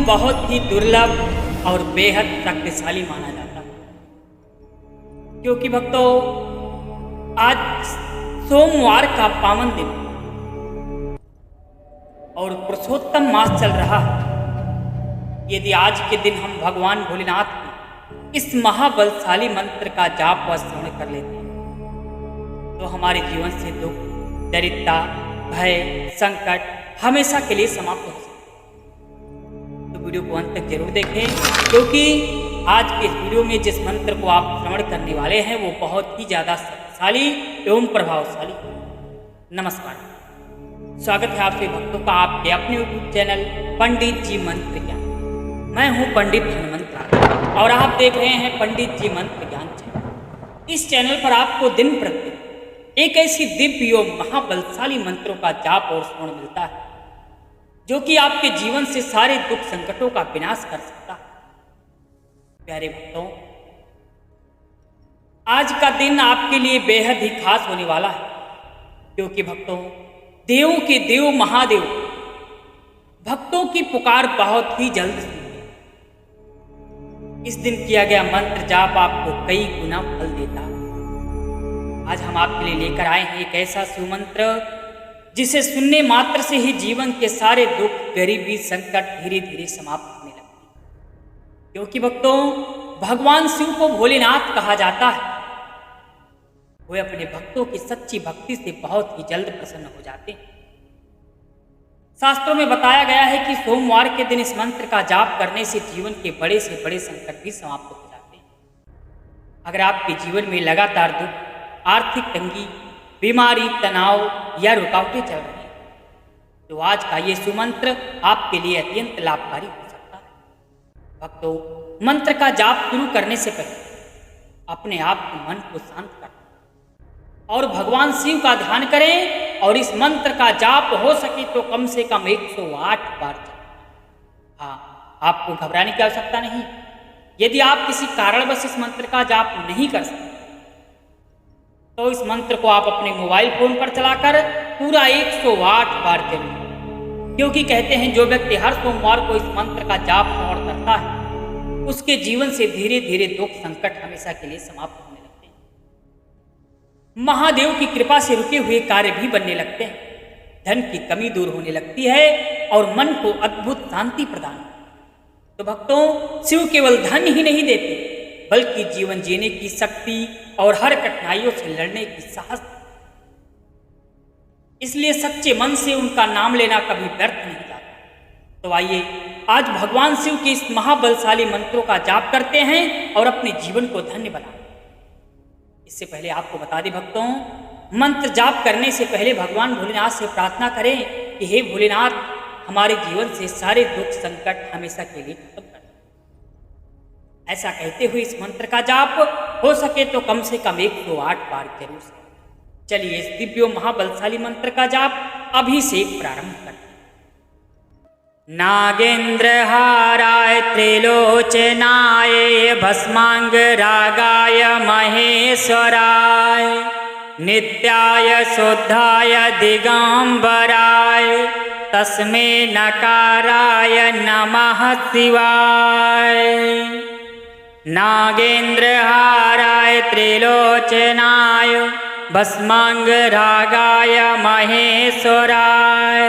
बहुत ही दुर्लभ और बेहद शक्तिशाली माना जाता है, क्योंकि भक्तों आज सोमवार का पावन दिन और पुरुषोत्तम मास चल रहा है। यदि आज के दिन हम भगवान भोलेनाथ के इस महाबलशाली मंत्र का जाप व श्रवण कर लेते हैं तो हमारे जीवन से दुख, दरिद्रता, भय, संकट हमेशा के लिए समाप्त हो सकते हैं। तो वीडियो को अंत तक जरूर देखें, क्योंकि आज के इस वीडियो में जिस मंत्र को आप श्रवण करने वाले हैं वो बहुत ही ज़्यादा शक्तिशाली एवं प्रभावशाली है। नमस्कार, स्वागत है आप सभी भक्तों का आपके अपने यूट्यूब चैनल पंडित जी मंत्र ज्ञान। मैं हूं पंडित हनुमंत और आप देख रहे हैं पंडित जी मंत्र ज्ञान चैनल। इस चैनल पर आपको दिन प्रतिदिन एक ऐसी दिव्य और महाबलशाली मंत्रों का जाप और श्रवण मिलता है जो कि आपके जीवन से सारे दुख संकटों का विनाश कर सकता है। प्यारे भक्तों, आज का दिन आपके लिए बेहद ही खास होने वाला है, क्योंकि भक्तों देवों के देव महादेव भक्तों की पुकार बहुत ही जल्द सुनेंगे। इस दिन किया गया मंत्र जाप आपको कई गुना फल देता है। आज हम आपके लिए लेकर आए हैं एक ऐसा सुमंत्र जिसे सुनने मात्र से ही जीवन के सारे दुख, गरीबी, संकट धीरे धीरे समाप्त होने लगते हैं। क्योंकि भक्तों भगवान शिव को भोलेनाथ कहा जाता है। वे अपने भक्तों की सच्ची भक्ति से बहुत ही जल्द प्रसन्न हो जाते हैं। शास्त्रों में बताया गया है कि सोमवार के दिन इस मंत्र का जाप करने से जीवन के बड़े से बड़े संकट भी समाप्त हो जाते हैं। अगर आपके जीवन में लगातार दुख, आर्थिक तंगी, बीमारी, तनाव या रुकावटें चल रही हैं तो आज का ये सुमंत्र आपके लिए अत्यंत लाभकारी हो सकता है। भक्तों, मंत्र का जाप शुरू करने से पहले अपने आप के मन को शांत करें और भगवान शिव का ध्यान करें और इस मंत्र का जाप हो सके तो कम से कम 108 बार करें। हाँ, आपको घबराने की आवश्यकता नहीं। यदि आप किसी कारणवश इस मंत्र का जाप नहीं कर सकते तो इस मंत्र को आप अपने मोबाइल फोन पर चलाकर पूरा 108 बार करें, क्योंकि कहते हैं जो व्यक्ति हर सोमवार को इस मंत्र का जाप श्रवण करता है उसके जीवन से धीरे धीरे दुख, संकट हमेशा के लिए समाप्त होने लगते हैं। महादेव की कृपा से रुके हुए कार्य भी बनने लगते हैं, धन की कमी दूर होने लगती है और मन को अद्भुत शांति प्रदान। तो भक्तों, शिव केवल धन ही नहीं देते बल्कि जीवन जीने की शक्ति और हर कठिनाइयों से लड़ने की साहस। इसलिए सच्चे मन से उनका नाम लेना कभी व्यर्थ नहीं जाता। तो आइए आज भगवान शिव के इस महाबलशाली मंत्रों का जाप करते हैं और अपने जीवन को धन्य बनाएं। इससे पहले आपको बता दें भक्तों, मंत्र जाप करने से पहले भगवान भोलेनाथ से प्रार्थना करें कि हे भोलेनाथ, हमारे जीवन से सारे दुख, संकट हमेशा के लिए खत्म कर। ऐसा कहते हुए इस मंत्र का जाप हो सके तो कम से कम 108 बार जरूर से। चलिए इस दिव्य महाबलशाली मंत्र का जाप अभी से प्रारंभ करते हैं। नागेंद्र हाराय त्रिलोचनाय भस्मांग रागाय महेश्वराय नित्याय शुद्धाय दिगंबराय तस्मै नकाराय नमः शिवाय। नागेंद्रहाराय त्रिलोचनाय भस्मांग रागाय महेश्वराय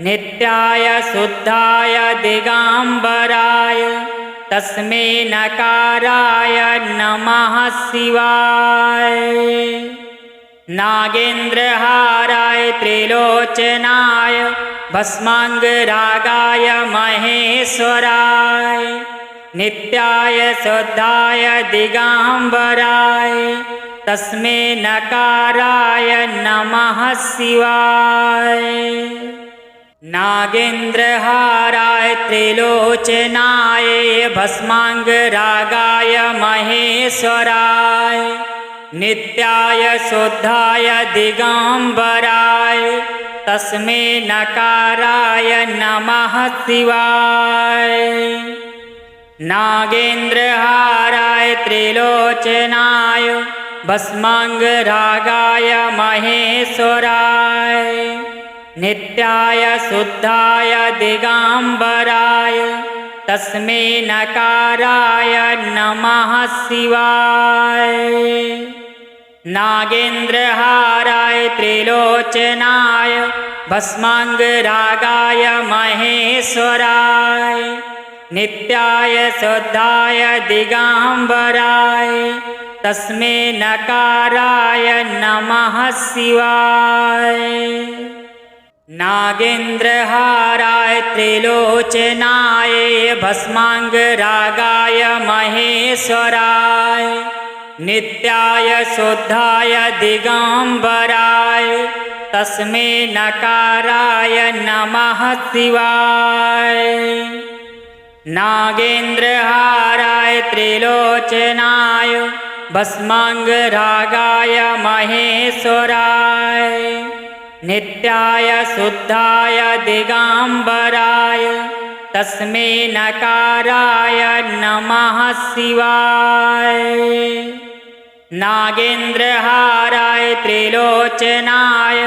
नित्याय शुद्धाय दिगंबराय तस्मै नकाराय नमः शिवाय। नागेंद्रहाराय त्रिलोचनाय भस्मांग रागाय महेश्वराय नित्याय शुद्धाय दिगंबराय तस्मै नकाराय नमः शिवाय। नागेंद्रहाराय त्रिलोचनाय भस्मांग रागाय महेश्वराय नित्याय शुद्धाय दिगंबराय तस्मै नकाराय नमः शिवाय। नागेंद्रहाराय त्रिलोचनाय भस्मांग रागाय महेश्वराय नित्याय शुद्धाय दिगंबराय तस्मै नकाराय नमः शिवाय। नागेन्द्रहाराय त्रिलोचनाय भस्मांगरागाय महेश्वराय नित्याय शुद्धाय दिगंबराय तस्मै नकाराय नमः शिवाय। नागेन्द्रहाराय त्रिलोचनाय भस्मांगरागाय महेश्वराय नित्याय शुद्धाय दिगंबराय तस्मै नकाराय नमः शिवाय। नागेन्द्रहाराय त्रिलोचनाय भस्मांगरागाय महेश्वराय नित्याय शुद्धाय दिगंबराय तस्मै नकाराय नमः शिवाय। नागेन्द्रहाराय त्रिलोचनाय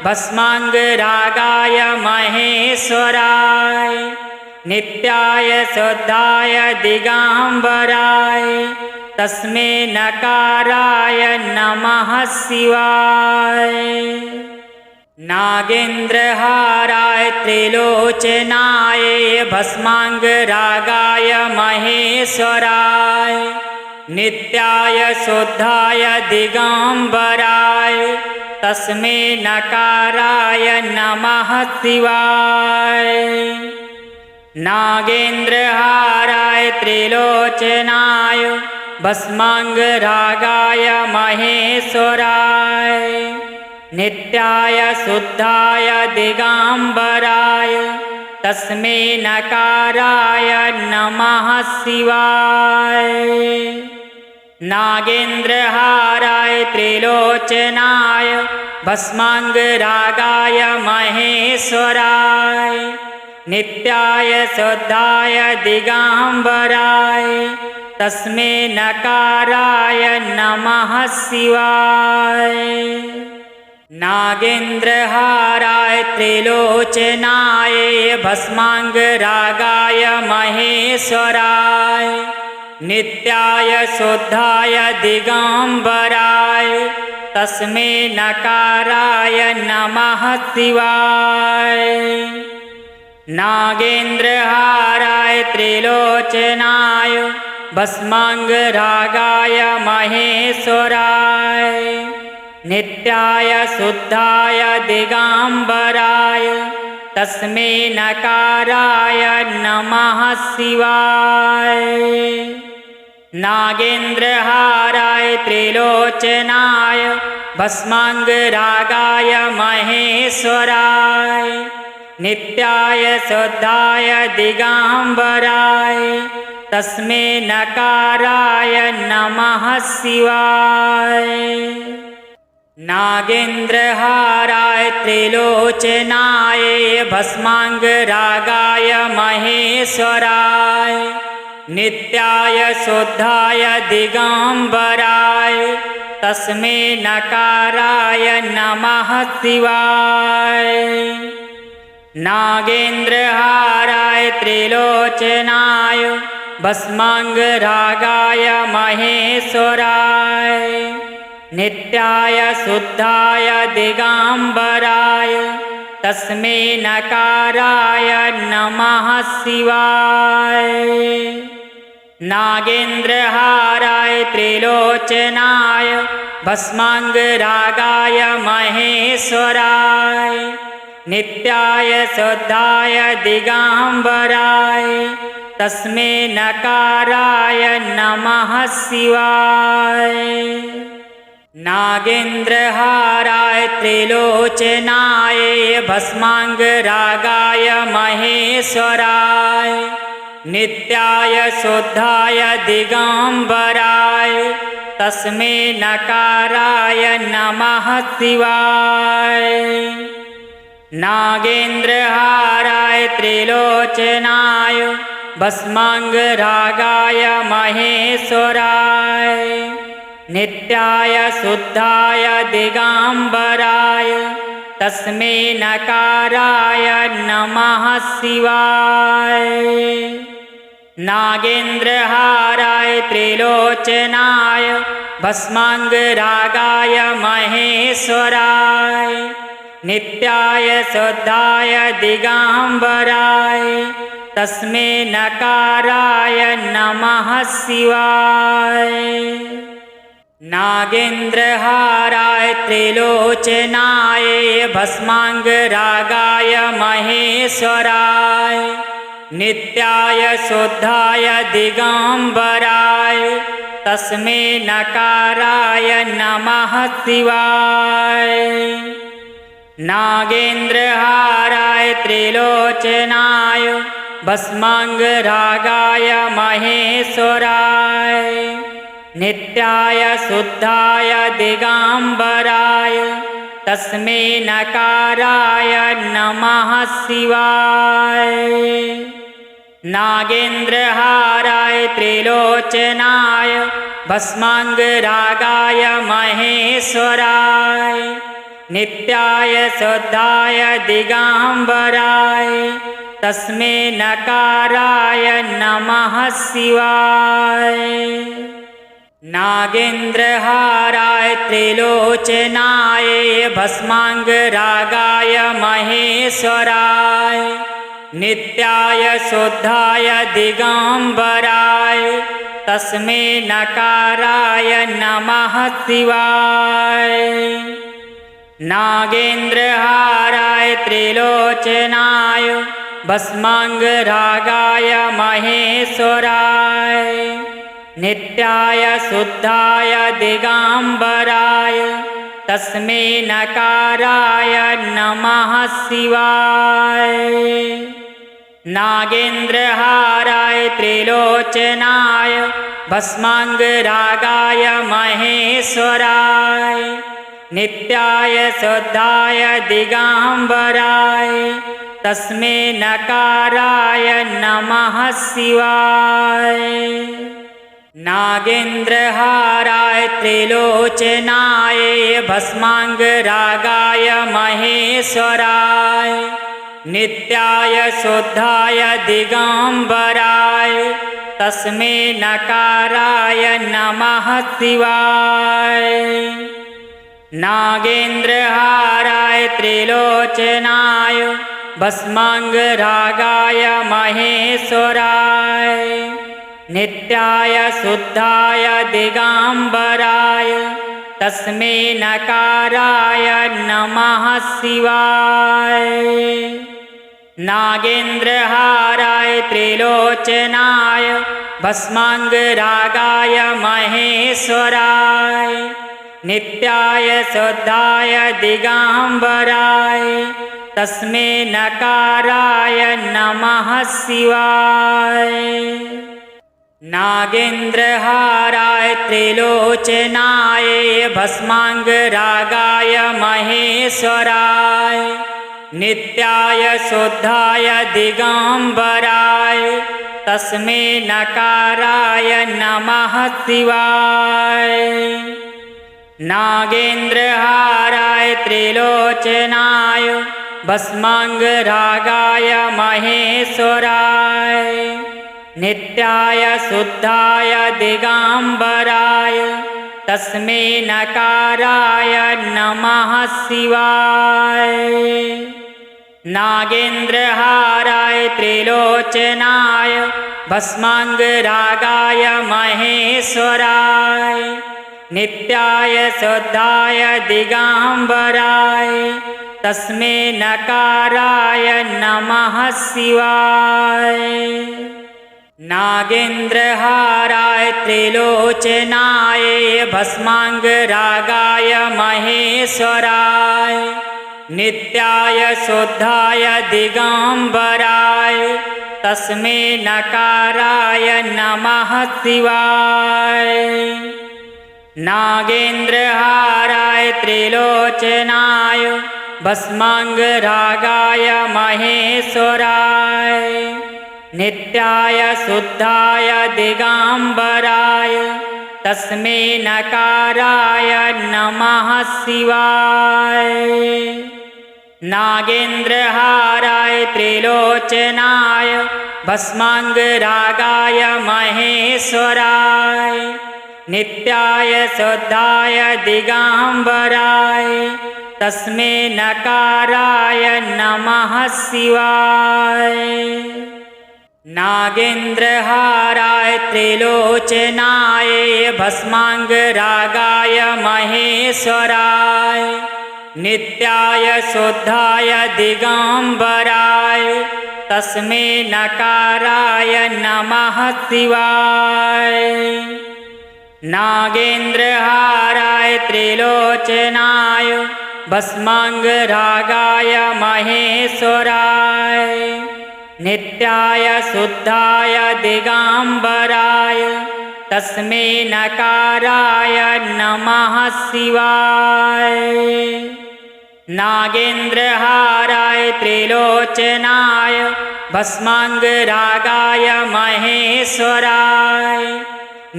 भस्मांगरागाय महेश्वराय नित्याय शुद्धाय दिगंबराय तस्मै नकाराय नमः शिवाय। नागेन्द्रहाराय त्रिलोचनाय भस्मांगरागाय महेश्वराय नित्याय शुद्धाय दिगंबराय तस्मै नकाराय नमः शिवाय। नागेन्द्रहाराय त्रिलोचनाय भस्मांगरागाय महेश्वराय नित्याय शुद्धाय दिगंबराय तस्मै नकाराय नमः शिवाय। नागेन्द्रहाराय त्रिलोचनाय भस्मांगरागाय महेश्वराय नित्याय शुद्धाय दिगंबराय तस्मै नकाराय नमः शिवाय। नागेन्द्रहाराय त्रिलोचनाय भस्मांगरागाय महेश्वराय नित्याय शुद्धाय दिगंबराय तस्मै नकाराय नमः शिवाय। नागेन्द्रहाराय त्रिलोचनाय भस्मांगरागाय महेश्वराय नित्याय शुद्धाय दिगंबराय तस्मै नकाराय नमः शिवाय। नागेन्द्रहाराय त्रिलोचनाय भस्मांगरागाय महेश्वराय नित्याय शुद्धाय दिगंबराय तस्मै नकाराय नमः शिवाय। नागेन्द्रहाराय त्रिलोचनाय भस्मांगरागाय महेश्वराय नित्याय शुद्धाय दिगंबराय तस्मै नकाराय नमः शिवाय। नागेन्द्रहाराय त्रिलोचनाय भस्मांगरागाय महेश्वराय नित्याय शुद्धाय दिगंबराय तस्मै नकाराय नमः शिवाय। नागेन्द्रहाराय त्रिलोचनाय भस्मांगरागाय महेश्वराय नित्याय शुद्धाय दिगंबराय तस्मै नकाराय नमः शिवाय। नागेन्द्रहाराय त्रिलोचनाय भस्मांगरागाय महेश्वराय नित्याय शुद्धाय दिगंबराय तस्मै नकाराय नमः शिवाय। नागेन्द्रहाराय त्रिलोचनाय भस्मांगरागाय महेश्वराय नित्याय शुद्धाय दिगंबराय तस्मै नकाराय नमः शिवाय। नागेन्द्रहाराय त्रिलोचनाय भस्माङ्गरागाय महेश्वराय नित्याय शुद्धाय दिगम्बराय तस्मै नकाराय नमः शिवाय। नागेन्द्रहाराय त्रिलोचनाय भस्माङ्गरागाय महेश्वराय नित्याय शुद्धाय दिगम्बराय तस्मै नकाराय नमः शिवाय। नागेन्द्रहाराय त्रिलोचनाय भस्माङ्गरागाय महेश्वराय नित्याय शुद्धाय दिगम्बराय तस्मै नकाराय नमः शिवाय। नागेन्द्रहाराय त्रिलोचनाय भस्माङ्गरागाय महेश्वराय नित्याय शुद्धाय दिगम्बराय तस्मै नकाराय नमः शिवाय। नागेन्द्रहाराय त्रिलोचनाय भस्माङ्गरागाय महेश्वराय नित्याय शुद्धाय दिगम्बराय तस्मै नकाराय नमः शिवाय। नागेन्द्रहाराय त्रिलोचनाय भस्माङ्गरागाय महेश्वराय नित्याय शुद्धाय दिगम्बराय तस्मै नकाराय नमः शिवाय। नागेन्द्रहाराय त्रिलोचनाय भस्माङ्गरागाय महेश्वराय नित्याय शुद्धाय दिगम्बराय तस्मै नकाराय नमः शिवाय। नागेन्द्रहाराय त्रिलोचनाय भस्माङ्गरागाय महेश्वराय नित्याय शुद्धाय दिगम्बराय तस्मै नकाराय नमः शिवाय। नागेन्द्रहाराय त्रिलोचनाय भस्माङ्गरागाय महेश्वराय नित्याय शुद्धाय दिगम्बराय तस्मै नकाराय नमः शिवाय। नागेन्द्रहाराय त्रिलोचनाय भस्माङ्गरागाय महेश्वराय नित्याय शुद्धाय दिगम्बराय तस्मै नकाराय नमः शिवाय। नागेन्द्रहाराय त्रिलोचनाय भस्माङ्गरागाय महेश्वराय नित्याय शुद्धाय दिगम्बराय तस्मै नकाराय नमः शिवाय। नागेन्द्रहाराय त्रिलोचनाय भस्माङ्गरागाय महेश्वराय नित्याय शुद्धाय दिगम्बराय तस्मै नकाराय नमः शिवाय। नागेन्द्रहाराय त्रिलोचनाय भस्माङ्गरागाय महेश्वराय नित्याय शुद्धाय दिगम्बराय तस्मै नकाराय नमः शिवाय। नागेन्द्रहाराय त्रिलोचनाय भस्माङ्गरागाय महेश्वराय नित्याय शुद्धाय दिगम्बराय तस्मै नकाराय नमः शिवाय। नागेन्द्रहाराय त्रिलोचनाय भस्माङ्गरागाय महेश्वराय नित्याय शुद्धाय दिगम्बराय तस्मै नकाराय नमः शिवाय। नागेन्द्रहाराय त्रिलोचनाय भस्माङ्गरागाय महेश्वराय नित्याय शुद्धाय दिगम्बराय तस्मै नकाराय नमः शिवाय। नागेन्द्रहाराय त्रिलोचनाय भस्माङ्गरागाय महेश्वराय नित्याय शुद्धाय दिगम्बराय तस्मै नकाराय नमः शिवाय। नागेन्द्रहाराय त्रिलोचनाय भस्माङ्गरागाय महेश्वराय नित्याय शुद्धाय दिगम्बराय तस्मै नकाराय नमः शिवाय। नागेन्द्रहाराय त्रिलोचनाय भस्माङ्गरागाय महेश्वराय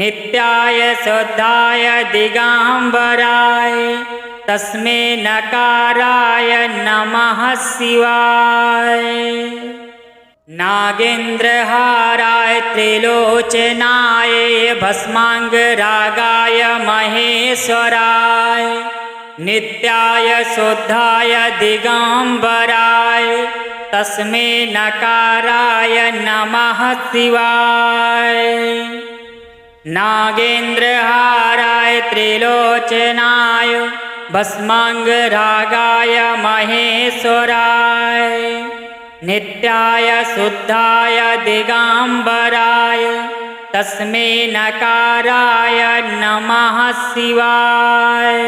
नित्याय शुद्धाय दिगम्बराय तस्मै नकाराय नमः शिवाय। नागेन्द्रहाराय त्रिलोचनाय भस्माङ्गरागाय महेश्वराय नित्याय शुद्धाय दिगम्बराय तस्मै नकाराय नमः शिवाय। नागेन्द्रहाराय त्रिलोचनाय भस्माङ्गरागाय महेश्वराय नित्याय शुद्धाय दिगम्बराय तस्मै नकाराय नमः शिवाय।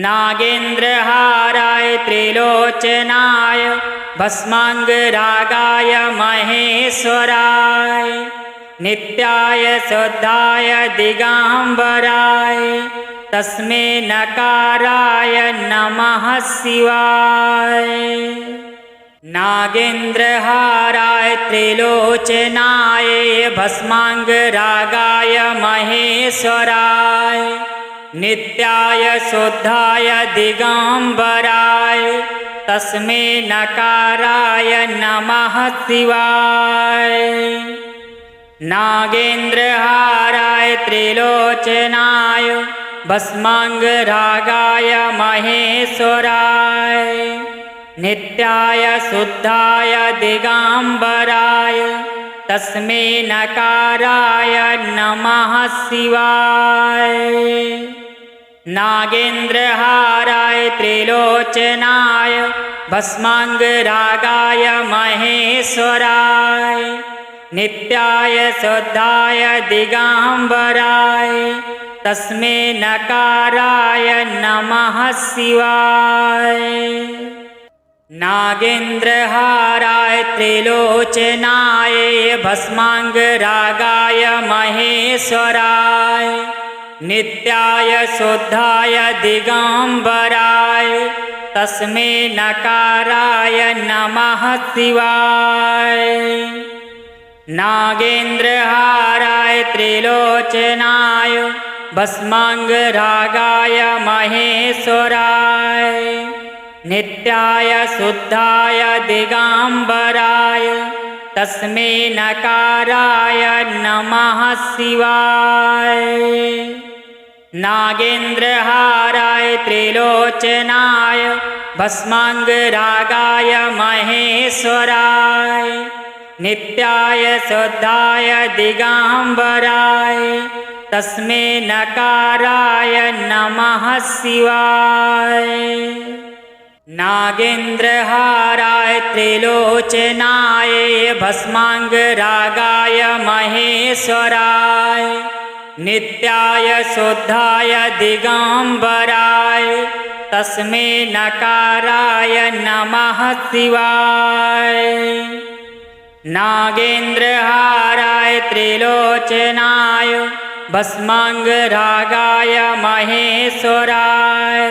नागेन्द्रहाराय त्रिलोचनाय भस्माङ्गरागाय महेश्वराय नित्याय शुद्धाय दिगम्बराय तस्मै नकाराय नमः शिवाय। नागेन्द्रहाराय त्रिलोचनाय भस्माङ्गरागाय महेश्वराय नित्याय शुद्धाय दिगम्बराय तस्मै नकाराय नमः शिवाय। नागेन्द्रहाराय त्रिलोचनाय भस्माङ्गरागाय महेश्वराय नित्याय शुद्धाय दिगम्बराय तस्मै नकाराय नमः शिवाय। नागेन्द्रहाराय त्रिलोचनाय भस्माङ्गरागाय महेश्वराय नित्याय शुद्धाय दिगम्बराय तस्मै नकाराय नमः शिवाय। नागेन्द्रहाराय त्रिलोचनाय भस्माङ्गरागाय महेश्वराय नित्याय शुद्धाय दिगम्बराय तस्मै नकाराय नमः शिवाय। नागेन्द्रहाराय त्रिलोचनाय भस्माङ्गरागाय महेश्वराय नित्याय शुद्धाय दिगम्बराय तस्मै नकाराय नमः शिवाय। नागेन्द्रहाराय त्रिलोचनाय भस्माङ्गरागाय महेश्वराय नित्याय शुद्धाय दिगम्बराय तस्मै नकाराय नमः शिवाय। नागेन्द्रहाराय त्रिलोचनाय भस्माङ्गरागाय महेश्वराय नित्याय शुद्धाय दिगम्बराय तस्मै नकाराय नमः शिवाय। नागेन्द्रहाराय त्रिलोचनाय भस्माङ्गरागाय महेश्वराय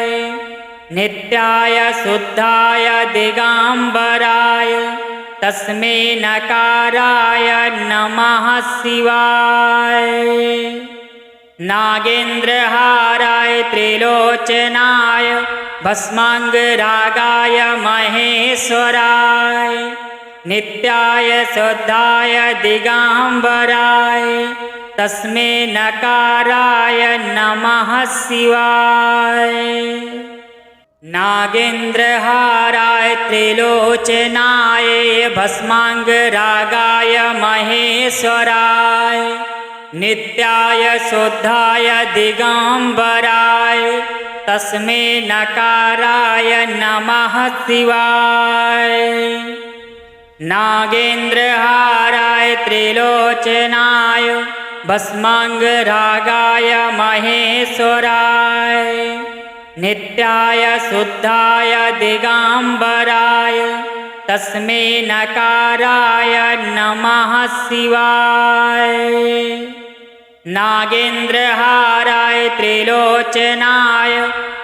नित्याय शुद्धाय दिगम्बराय तस्मै नकाराय नमः शिवाय। नागेन्द्रहाराय त्रिलोचनाय भस्माङ्गरागाय महेश्वराय नित्याय शुद्धाय दिगम्बराय तस्मै नकाराय नमः शिवाय। नागेन्द्रहाराय त्रिलोचनाय भस्माङ्गरागाय महेश्वराय नित्याय शुद्धाय दिगम्बराय तस्मै नकाराय नमः शिवाय। नागेन्द्रहाराय त्रिलोचनाय भस्माङ्गरागाय महेश्वराय नित्याय शुद्धाय दिगम्बराय तस्मै नकाराय नमः शिवाय। नागेन्द्रहाराय त्रिलोचनाय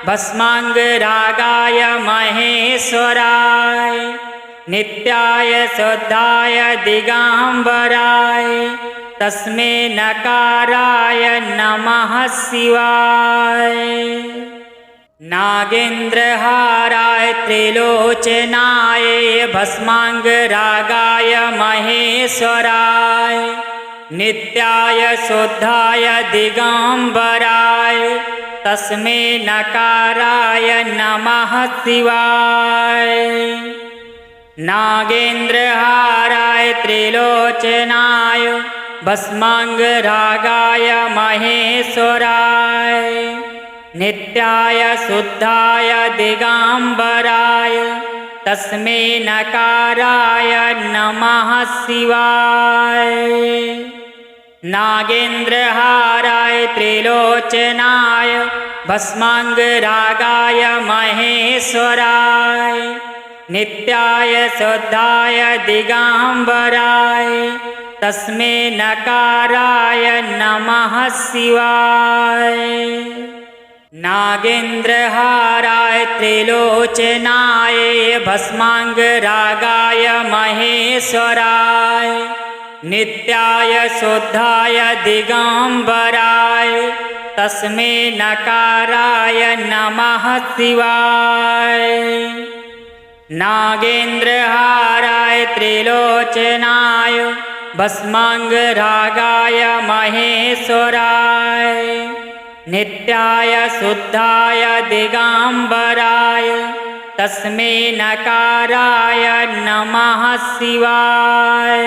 भस्माङ्गरागाय महेश्वराय नित्याय शुद्धाय दिगम्बराय तस्मै नकाराय नमः शिवाय। नागेन्द्रहाराय त्रिलोचनाय भस्माङ्गरागाय महेश्वराय नित्याय शुद्धाय दिगम्बराय तस्मै नकाराय नमः शिवाय। नागेन्द्रहाराय त्रिलोचनाय भस्माङ्गरागाय महेश्वराय नित्याय शुद्धाय दिगम्बराय तस्मै नकाराय नमः शिवाय। नागेन्द्रहाराय त्रिलोचनाय भस्माङ्गरागाय महेश्वराय नित्याय शुद्धाय दिगम्बराय तस्मै नकाराय नमः शिवाय। नागेन्द्रहाराय त्रिलोचनाय भस्माङ्गरागाय महेश्वराय नित्याय शुद्धाय दिगम्बराय तस्मै नकाराय नमः शिवाय। नागेन्द्रहाराय त्रिलोचनाय भस्माङ्गरागाय महेश्वराय नित्याय शुद्धाय दिगम्बराय तस्मै नकाराय नमः शिवाय।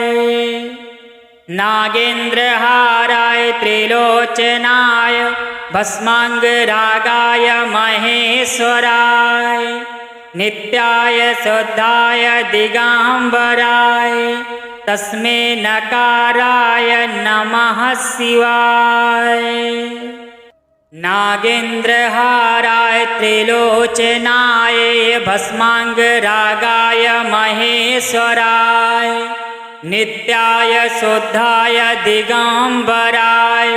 नागेन्द्रहाराय त्रिलोचनाय भस्माङ्गरागाय महेश्वराय नित्याय शुद्धाय दिगम्बराय तस्मै नकाराय नमः शिवाय। नागेन्द्रहाराय त्रिलोचनाय भस्माङ्गरागाय महेश्वराय नित्याय शुद्धाय दिगम्बराय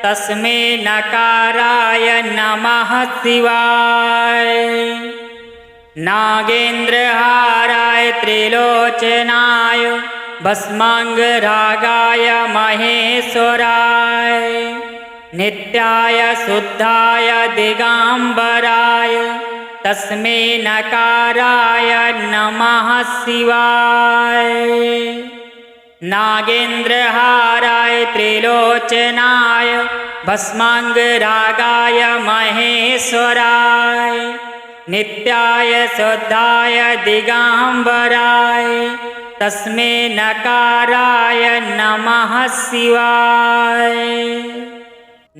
तस्मै नकाराय नमः शिवाय। नागेन्द्रहाराय त्रिलोचनाय भस्माङ्गरागाय महेश्वराय नित्याय शुद्धाय दिगम्बराय तस्मै नकाराय नमः शिवाय। नागेन्द्रहाराय त्रिलोचनाय भस्माङ्गरागाय महेश्वराय नित्याय शुद्धाय दिगम्बराय तस्मै नकाराय नमः शिवाय।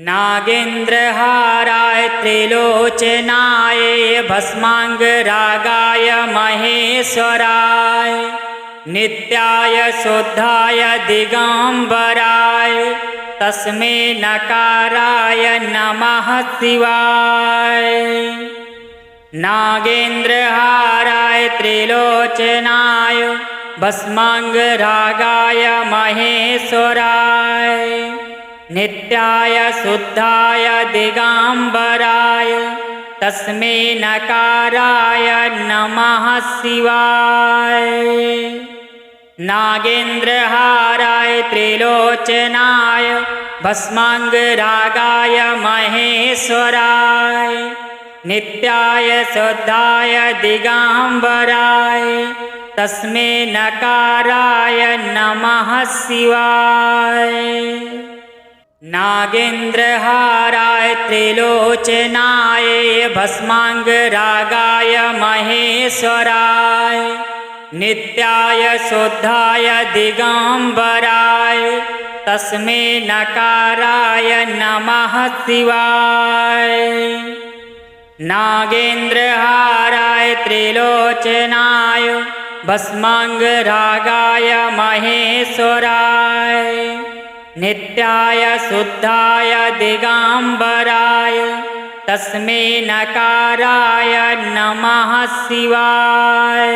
नागेन्द्रहाराय त्रिलोचनाय भस्माङ्गरागाय महेश्वराय नित्याय शुद्धाय दिगम्बराय तस्मै नकाराय नमः शिवाय। नागेन्द्रहाराय त्रिलोचनाय भस्माङ्गरागाय महेश्वराय नित्याय शुद्धाय दिगम्बराय तस्मै नकाराय नमः शिवाय। नागेन्द्रहाराय त्रिलोचनाय भस्माङ्गरागाय महेश्वराय नित्याय शुद्धाय दिगंबराय तस्मै नकाराय नमः शिवाय। नागेन्द्रहाराय त्रिलोचनाय भस्मांगरागाय महेश्वराय नित्याय शुद्धाय दिगंबराय तस्मै नकाराय नमः शिवाय। नागेन्द्रहाराय त्रिलोचनाय भस्मांगरागाय महेश्वराय नित्याय शुद्धाय दिगंबराय तस्मै नकाराय नमः शिवाय।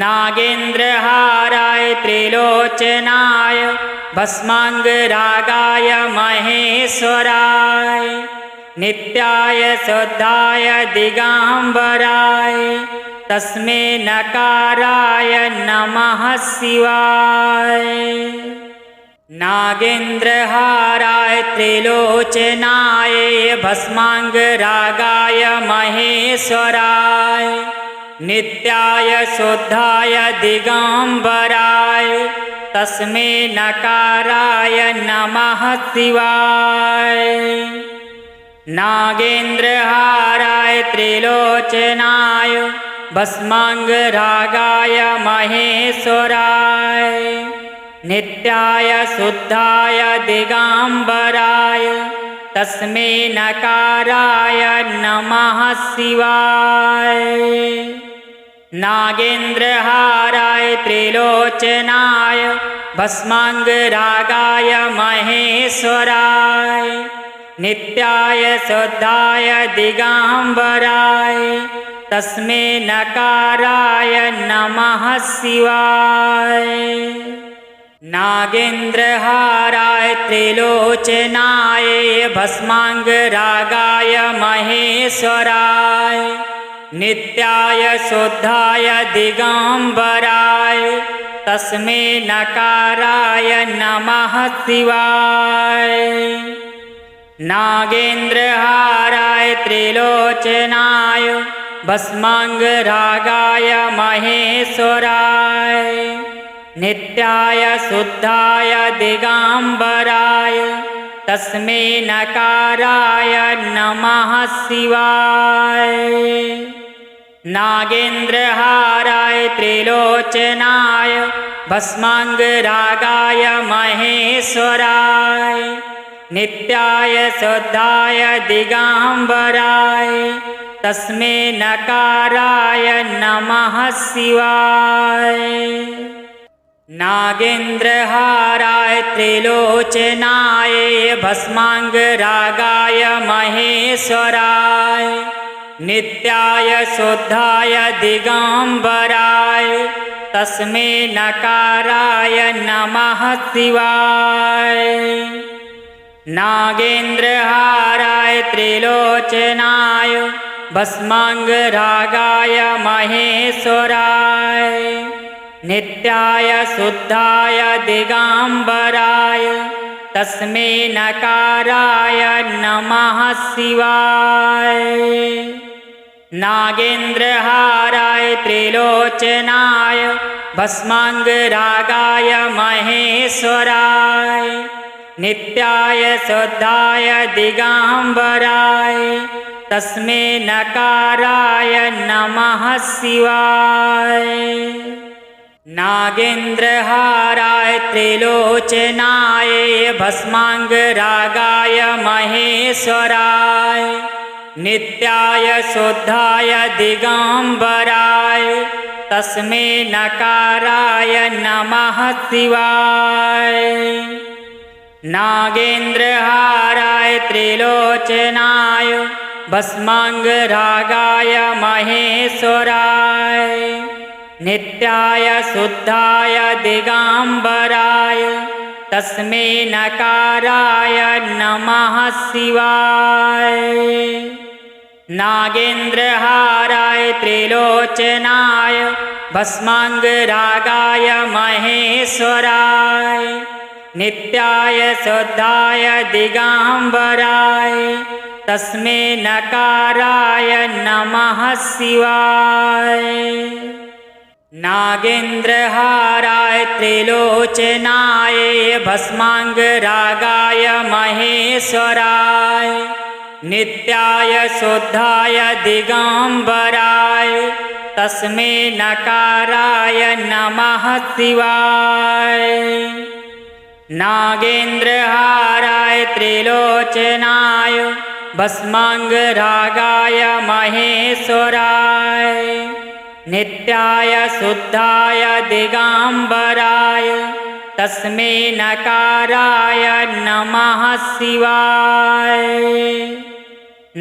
नागेन्द्रहाराय त्रिलोचनाय भस्मांगरागाय महेश्वराय नित्याय शुद्धाय दिगंबराय तस्मै नकाराय नमः शिवाय। नागेन्द्रहाराय त्रिलोचनाय भस्मांगरागाय महेश्वराय नित्याय शुद्धाय दिगंबराय तस्मै नकाराय नमः शिवाय। नागेन्द्रहाराय त्रिलोचनाय भस्मांगरागाय महेश्वराय नित्याय शुद्धाय दिगंबराय तस्मै नकाराय नमः शिवाय। नागेन्द्रहाराय त्रिलोचनाय भस्मांगरागाय महेश्वराय नित्याय शुद्धाय दिगंबराय तस्मै नकाराय नमः शिवाय। नागेन्द्रहाराय त्रिलोचनाय भस्मांगरागाय महेश्वराय नित्याय शुद्धाय दिगंबराय तस्मै नकाराय नमः शिवाय। नागेन्द्रहाराय त्रिलोचनाय भस्मांगरागाय महेश्वराय नित्याय शुद्धाय दिगंबराय तस्मै नकाराय नमः शिवाय। नागेन्द्रहाराय त्रिलोचनाय भस्मांगरागाय महेश्वराय नित्याय शुद्धाय दिगंबराय तस्मै नकाराय नमः शिवाय। नागेन्द्रहाराय त्रिलोचनाय भस्मांगरागाय महेश्वराय नित्याय शुद्धाय दिगंबराय तस्मै नकाराय नमः शिवाय। नागेन्द्रहाराय त्रिलोचनाय भस्मांगरागाय महेश्वराय नित्याय शुद्धाय दिगंबराय तस्मै नकाराय नमः शिवाय। नागेन्द्रहाराय त्रिलोचनाय भस्मांगरागाय महेश्वराय नित्याय शुद्धाय दिगंबराय तस्मै नकाराय नमः शिवाय। नागेन्द्रहाराय त्रिलोचनाय भस्मांगरागाय महेश्वराय नित्याय शुद्धाय दिगंबराय तस्मै नकाराय नमः शिवाय। नागेन्द्रहाराय त्रिलोचनाय भस्मांगरागाय महेश्वराय नित्याय शुद्धाय दिगंबराय तस्मै नकाराय नमः शिवाय। नागेन्द्रहाराय त्रिलोचनाय भस्मांगरागाय महेश्वराय नित्याय शुद्धाय दिगंबराय तस्मै नकाराय नमः शिवाय। नागेन्द्रहाराय त्रिलोचनाय भस्मांगरागाय महेश्वराय नित्याय शुद्धाय दिगंबराय तस्मै नकाराय नमः शिवाय। नागेन्द्रहाराय त्रिलोचनाय भस्मांगरागाय महेश्वराय नित्याय शुद्धाय दिगंबराय तस्मै नकाराय नमः शिवाय।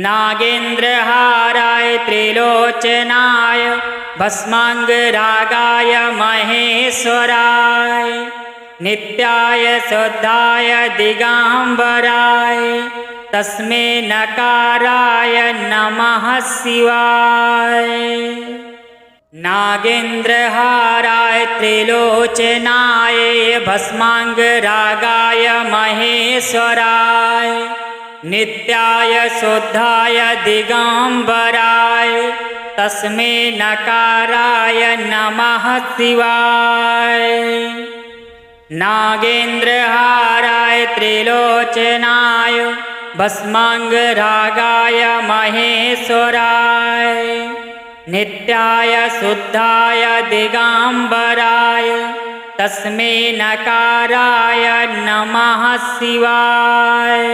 नागेन्द्रहाराय त्रिलोचनाय भस्मांगरागाय महेश्वराय नित्याय शुद्धाय दिगंबराय तस्मै नकाराय नमः शिवाय। नागेन्द्रहाराय त्रिलोचनाय भस्मांगरागाय महेश्वराय नित्याय शुद्धाय दिगंबराय तस्मै नकाराय नमः शिवाय। नागेन्द्रहाराय त्रिलोचनाय भस्मांगरागाय महेश्वराय नित्याय शुद्धाय दिगंबराय तस्मै नकाराय नमः शिवाय।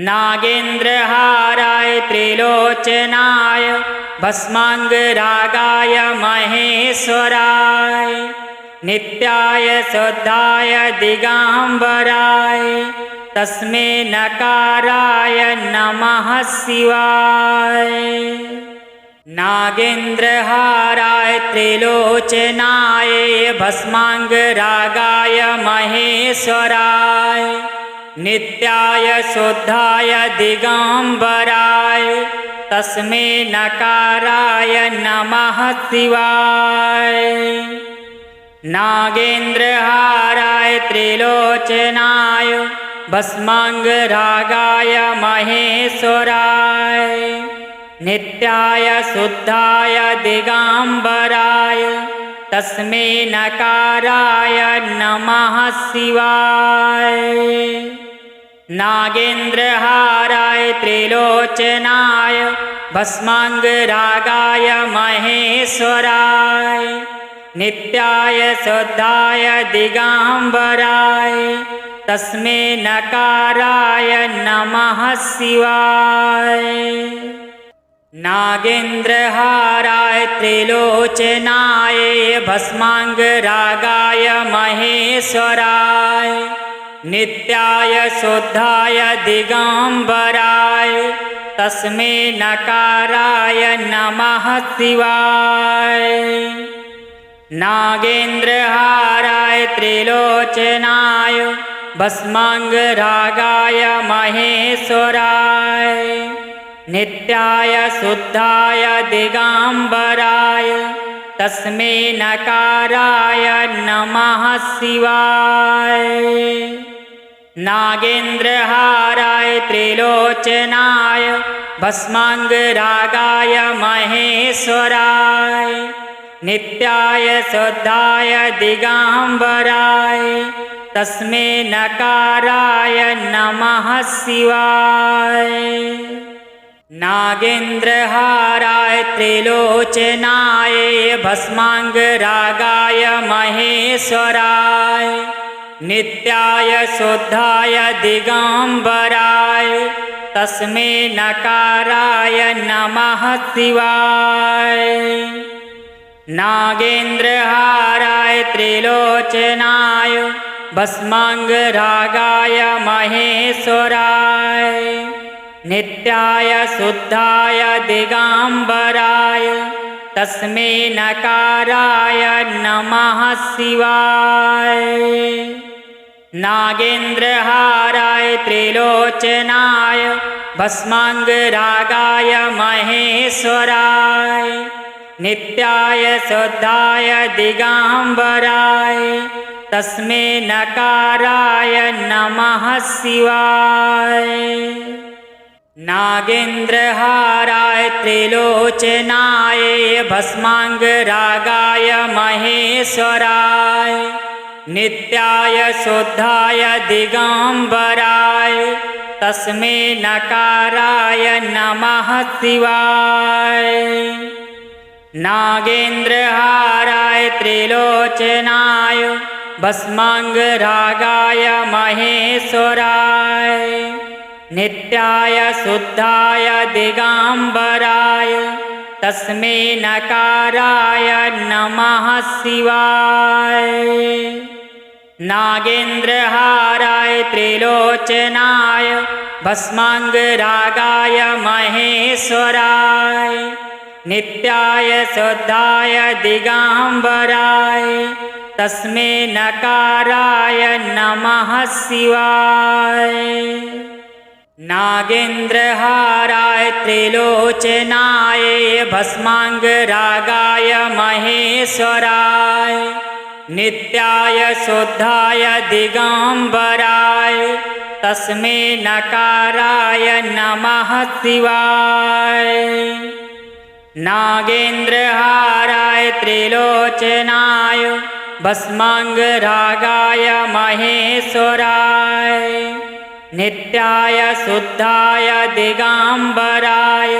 नागेन्द्रहाराय त्रिलोचनाय भस्मांगरागाय महेश्वराय नित्याय शुद्धाय दिगंबराय तस्मै नकाराय नमः शिवाय। नागेन्द्रहाराय त्रिलोचनाय भस्मांगरागाय महेश्वराय नित्याय शुद्धाय दिगंबराय तस्मै नकाराय नमः शिवाय। नागेन्द्रहाराय त्रिलोचनाय भस्मांगरागाय महेश्वराय नित्याय शुद्धाय दिगंबराय तस्मै नकाराय नमः शिवाय। नागेन्द्रहाराय त्रिलोचनाय भस्मांगरागाय महेश्वराय नित्याय शुद्धाय दिगंबराय तस्मै नकाराय नमः शिवाय। नागेन्द्रहाराय त्रिलोचनाय भस्मांगरागाय महेश्वराय नित्याय शुद्धाय दिगंबराय तस्मै नकाराय नमः शिवाय। नागेन्द्रहाराय त्रिलोचनाय भस्मांगरागाय महेश्वराय नित्याय शुद्धाय दिगंबराय तस्मै नकाराय नमः शिवाय। नागेन्द्रहाराय त्रिलोचनाय भस्मांगरागाय महेश्वराय नित्याय शुद्धाय दिगंबराय तस्मै नकाराय नमः शिवाय। नागेन्द्रहाराय त्रिलोचनाय भस्मांगरागाय महेश्वराय नित्याय शुद्धाय दिगंबराय तस्मै नकाराय नमः शिवाय। नागेन्द्रहाराय त्रिलोचनाय भस्मांगरागाय महेश्वराय नित्याय शुद्धाय दिगंबराय तस्मै नकाराय नमः शिवाय। नागेन्द्रहाराय त्रिलोचनाय भस्मांगरागाय महेश्वराय नित्याय शुद्धाय दिगंबराय तस्मै नकाराय नमः शिवाय। नागेन्द्रहाराय त्रिलोचनाय भस्मांगरागाय महेश्वराय नित्याय शुद्धाय दिगंबराय तस्मै नकाराय नमः शिवाय। नागेन्द्रहाराय त्रिलोचनाय भस्मांगरागाय महेश्वराय नित्याय शुद्धाय दिगंबराय तस्मै नकाराय नमः शिवाय। नागेन्द्रहाराय त्रिलोचनाय भस्मांगरागाय महेश्वराय नित्याय शुद्धाय दिगंबराय तस्मै नकाराय नमः शिवाय। नागेन्द्रहाराय त्रिलोचनाय भस्मांगरागाय महेश्वराय नित्याय शुद्धाय दिगंबराय तस्मै नकाराय नमः शिवाय। नागेन्द्रहाराय त्रिलोचनाय भस्मांगरागाय महेश्वराय नित्याय शुद्धाय दिगंबराय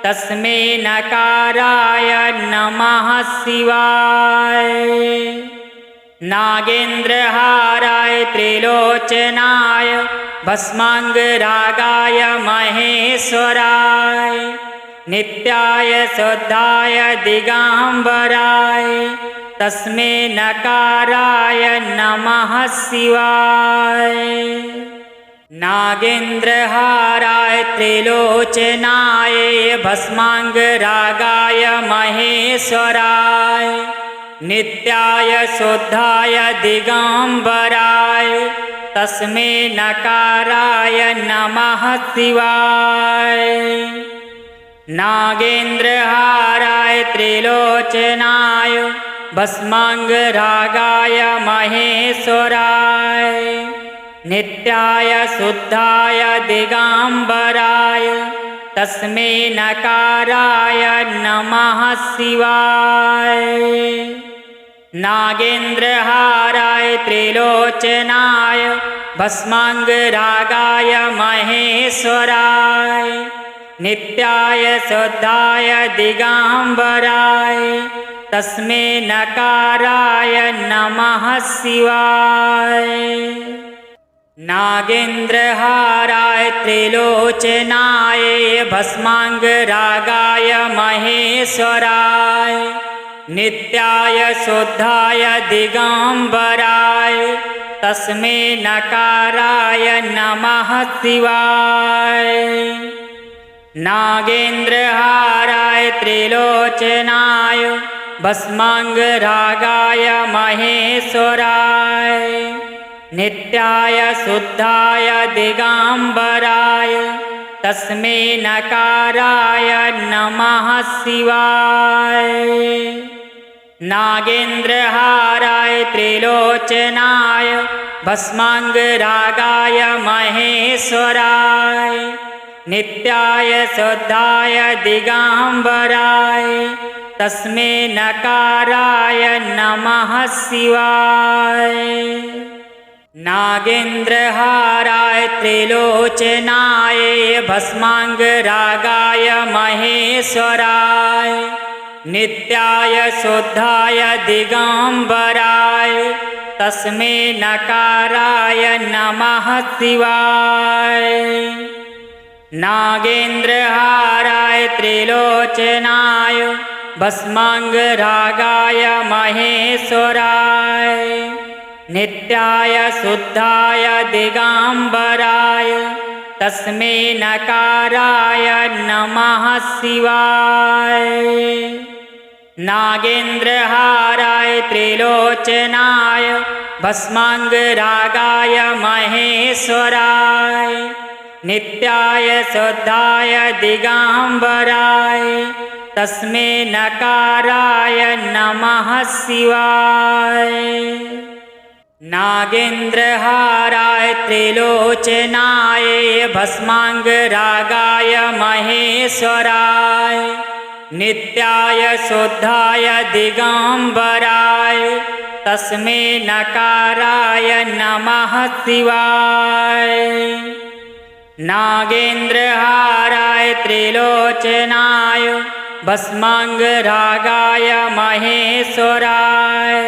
तस्मै नकाराय नमः शिवाय। नागेन्द्रहाराय त्रिलोचनाय भस्मांगरागाय महेश्वराय नित्याय शुद्धाय दिगंबराय तस्मै नकाराय नमः शिवाय। नागेन्द्रहाराय त्रिलोचनाय भस्मांगरागाय महेश्वराय नित्याय शुद्धाय दिगंबराय तस्मै नकाराय नमः शिवाय। नागेन्द्रहाराय त्रिलोचनाय भस्मांगरागाय महेश्वराय नित्याय शुद्धाय दिगंबराय तस्मै नकाराय नमः शिवाय। नागेन्द्रहाराय त्रिलोचनाय भस्मांगरागाय महेश्वराय नित्याय शुद्धाय दिगंबराय तस्मै नकाराय नमः शिवाय। नागेन्द्रहाराय त्रिलोचनाय भस्मांगरागाय महेश्वराय नित्याय शुद्धाय दिगंबराय तस्मै नकाराय नमः शिवाय। नागेन्द्रहाराय त्रिलोचनाय भस्मांगरागाय महेश्वराय नित्याय शुद्धाय दिगंबराय तस्मै नकाराय नमः शिवाय। नागेन्द्रहाराय त्रिलोचनाय भस्मांगरागाय महेश्वराय नित्याय शुद्धाय दिगंबराय तस्मै नकाराय नमः शिवाय। नागेन्द्रहाराय त्रिलोचनाय भस्मांगरागाय महेश्वराय नित्याय शुद्धाय दिगंबराय तस्मै नकाराय नमः शिवाय। नागेन्द्रहाराय त्रिलोचनाय भस्मांगरागाय महेश्वराय नित्याय शुद्धाय दिगंबराय तस्मै नकाराय नमः शिवाय। नागेन्द्रहाराय त्रिलोचनाय भस्मांगरागाय महेश्वराय नित्याय शुद्धाय दिगंबराय तस्मै नकाराय नमः शिवाय। नागेन्द्रहाराय त्रिलोचनाय भस्मांगरागाय महेश्वराय नित्याय शुद्धाय दिगंबराय तस्मै नकाराय नमः शिवाय। नागेन्द्रहाराय त्रिलोचनाय भस्मांगरागाय महेश्वराय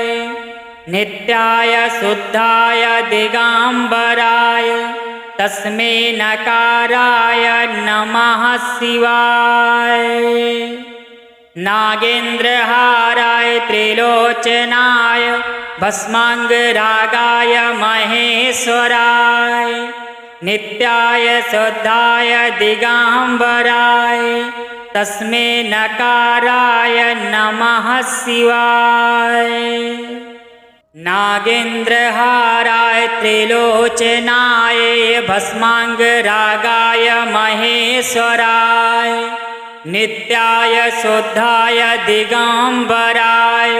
नित्याय शुद्धाय दिगंबराय तस्मै नकाराय नमः शिवाय। नागेन्द्रहाराय त्रिलोचनाय भस्मांगरागाय महेश्वराय नित्याय शुद्धाय दिगंबराय तस्मै नकाराय नमः शिवाय। नागेन्द्रहाराय त्रिलोचनाय भस्मांगरागाय महेश्वराय नित्याय शुद्धाय दिगंबराय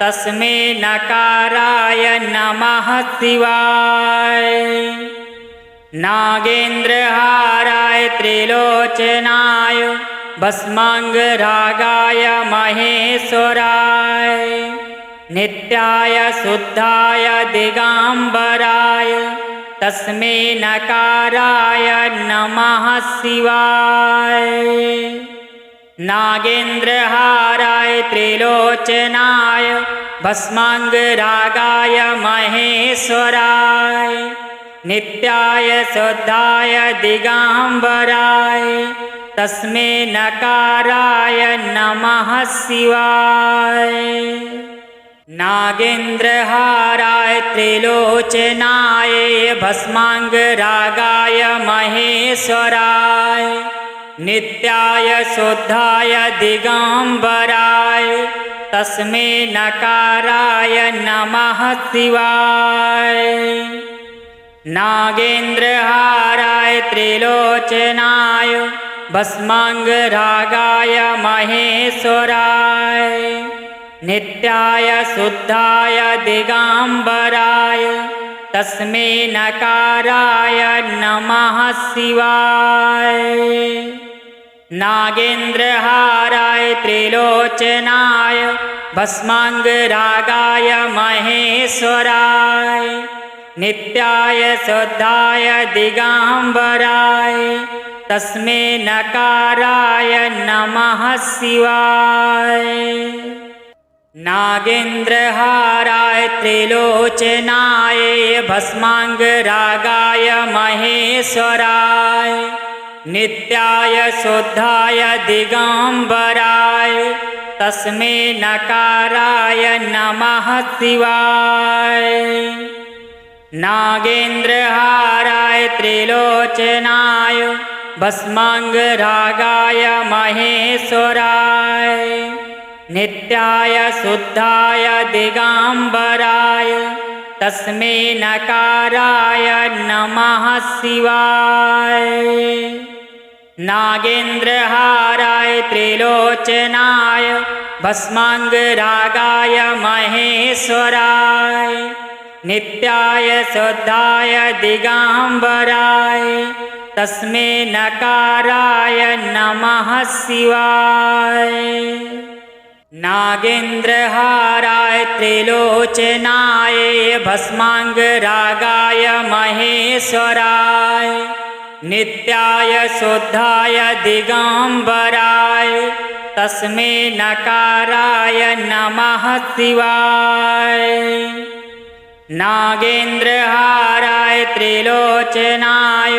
तस्मै नकाराय नमः शिवाय। नागेन्द्रहाराय त्रिलोचनाय भस्मांगरागाय महेश्वराय नित्याय शुद्धाय दिगंबराय तस्मै नकाराय नमः शिवाय। नागेन्द्रहाराय त्रिलोचनाय भस्मांगरागाय महेश्वराय नित्याय शुद्धाय दिगंबराय तस्मै नकाराय नमः शिवाय। नागेन्द्रहाराय त्रिलोचनाय भस्मांगरागाय महेश्वराय नित्याय शुद्धाय दिगंबराय तस्मै नकाराय नमः शिवाय। नागेन्द्रहाराय त्रिलोचनाय भस्मांगरागाय महेश्वराय नित्याय शुद्धाय दिगंबराय तस्मै नकाराय नमः शिवाय। नागेन्द्रहाराय त्रिलोचनाय भस्मांगरागाय महेश्वराय नित्याय शुद्धाय दिगंबराय तस्मै नकाराय नमः शिवाय। नागेन्द्रहाराय त्रिलोचनाय भस्मांगरागाय महेश्वराय नित्याय शुद्धाय दिगंबराय तस्मै नकाराय नमः शिवाय। नागेन्द्रहाराय त्रिलोचनाय भस्मांगरागाय महेश्वराय नित्याय शुद्धाय दिगंबराय तस्मै नकाराय नमः शिवाय। नागेन्द्रहाराय त्रिलोचनाय भस्मांगरागाय महेश्वराय नित्याय शुद्धाय दिगंबराय तस्मै नकाराय नमः शिवाय। नागेन्द्रहाराय त्रिलोचनाय भस्मांगरागाय महेश्वराय नित्याय शुद्धाय दिगंबराय तस्मै नकाराय नमः शिवाय। नागेन्द्रहाराय त्रिलोचनाय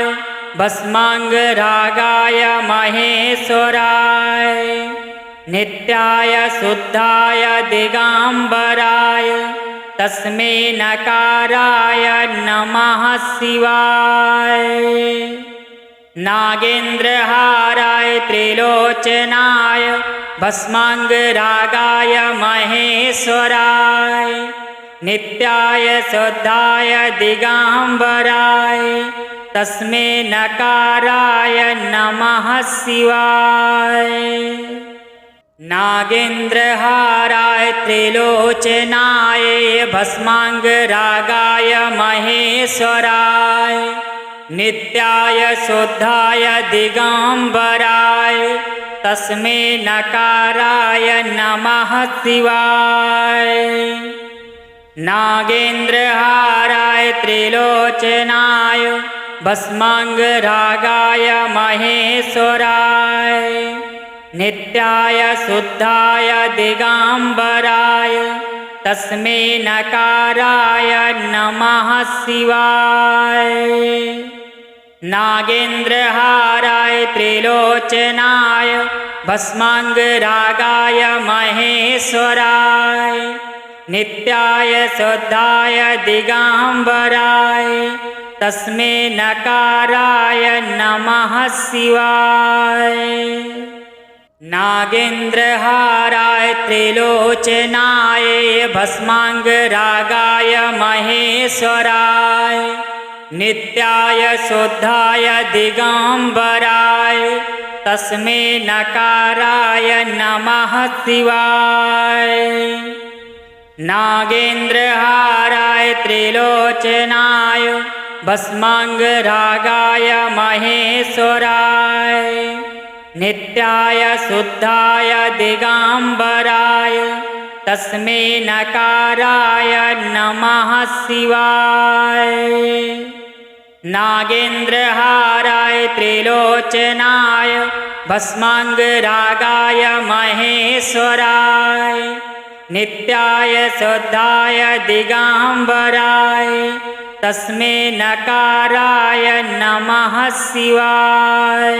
भस्मांगरागाय महेश्वराय नित्याय शुद्धाय दिगंबराय तस्मै नकाराय नमः शिवाय। नागेन्द्रहाराय त्रिलोचनाय भस्मांगरागाय महेश्वराय नित्याय शुद्धाय दिगंबराय तस्मै नकाराय नमः शिवाय। नागेन्द्रहाराय त्रिलोचनाय भस्मांगरागाय महेश्वराय नित्याय शुद्धाय दिगंबराय तस्मै नकाराय नमः शिवाय। नागेन्द्रहाराय त्रिलोचनाय भस्मांगरागाय महेश्वराय नित्याय शुद्धाय दिगंबराय तस्मै नकाराय नमः शिवाय। नागेन्द्रहाराय त्रिलोचनाय भस्मांगरागाय महेश्वराय नित्याय शुद्धाय दिगंबराय तस्मै नकाराय नमः शिवाय। नागेन्द्रहाराय त्रिलोचनाय भस्मांगरागाय महेश्वराय नित्याय शुद्धाय दिगंबराय तस्मै नकाराय नमः शिवाय। नागेन्द्रहाराय त्रिलोचनाय भस्मांगरागाय महेश्वराय नित्याय शुद्धाय दिगंबराय तस्मै नकाराय नमः शिवाय। नागेन्द्रहाराय त्रिलोचनाय भस्मांगरागाय महेश्वराय नित्याय शुद्धाय दिगंबराय तस्मै नकाराय नमः शिवाय।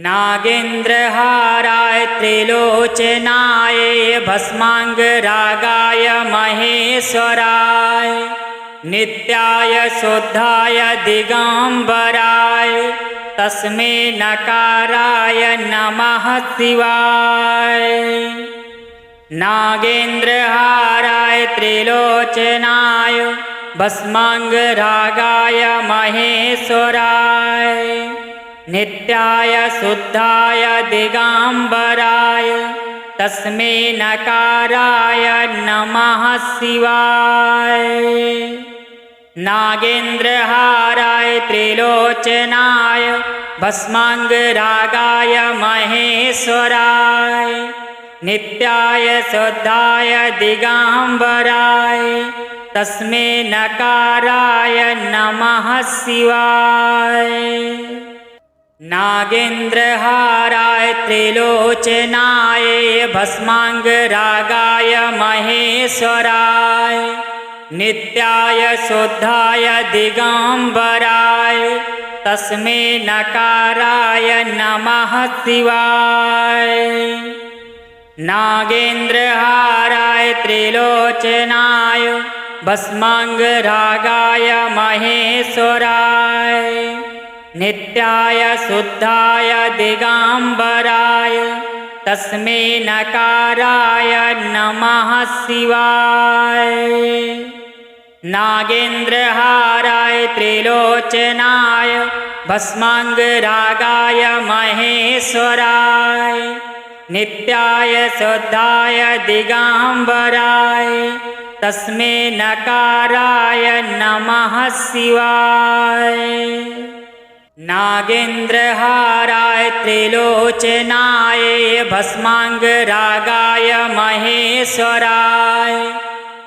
नागेन्द्रहाराय त्रिलोचनाय भस्मांगरागाय महेश्वराय नित्याय शुद्धाय दिगंबराय तस्मै नकाराय नमः शिवाय। नागेन्द्रहाराय त्रिलोचनाय भस्मांगरागाय महेश्वराय नित्याय शुद्धाय दिगंबराय तस्मै नकाराय नमः शिवाय। नागेन्द्रहाराय त्रिलोचनाय भस्मांगरागाय महेश्वराय नित्याय शुद्धाय दिगंबराय तस्मै नकाराय नमः शिवाय। नागेन्द्रहाराय त्रिलोचनाय भस्मांगरागाय महेश्वराय नित्याय शुद्धाय दिगंबराय तस्मै नकाराय नमः शिवाय। नागेन्द्रहाराय त्रिलोचनाय भस्मांगरागाय महेश्वराय नित्याय शुद्धाय दिगंबराय तस्मै नकाराय नमः शिवाय। नागेन्द्रहाराय त्रिलोचनाय भस्मांगरागाय महेश्वराय नित्याय शुद्धाय दिगंबराय तस्मै नकाराय नमः शिवाय। नागेन्द्रहाराय त्रिलोचनाय भस्मांगरागाय महेश्वराय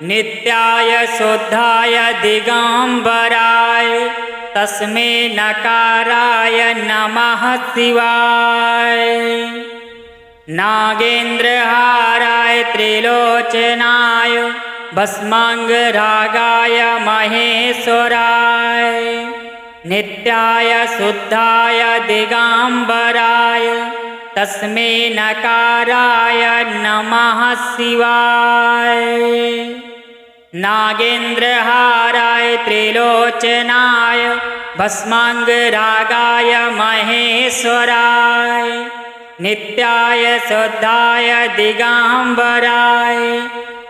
नित्याय शुद्धाय दिगंबराय तस्मै नकाराय नमः शिवाय। नागेन्द्रहाराय त्रिलोचनाय भस्मांगरागाय महेश्वराय नित्याय शुद्धाय दिगंबराय तस्मै नकाराय नमः शिवाय। नागेन्द्रहाराय त्रिलोचनाय भस्मांगरागाय महेश्वराय नित्याय शुद्धाय दिगंबराय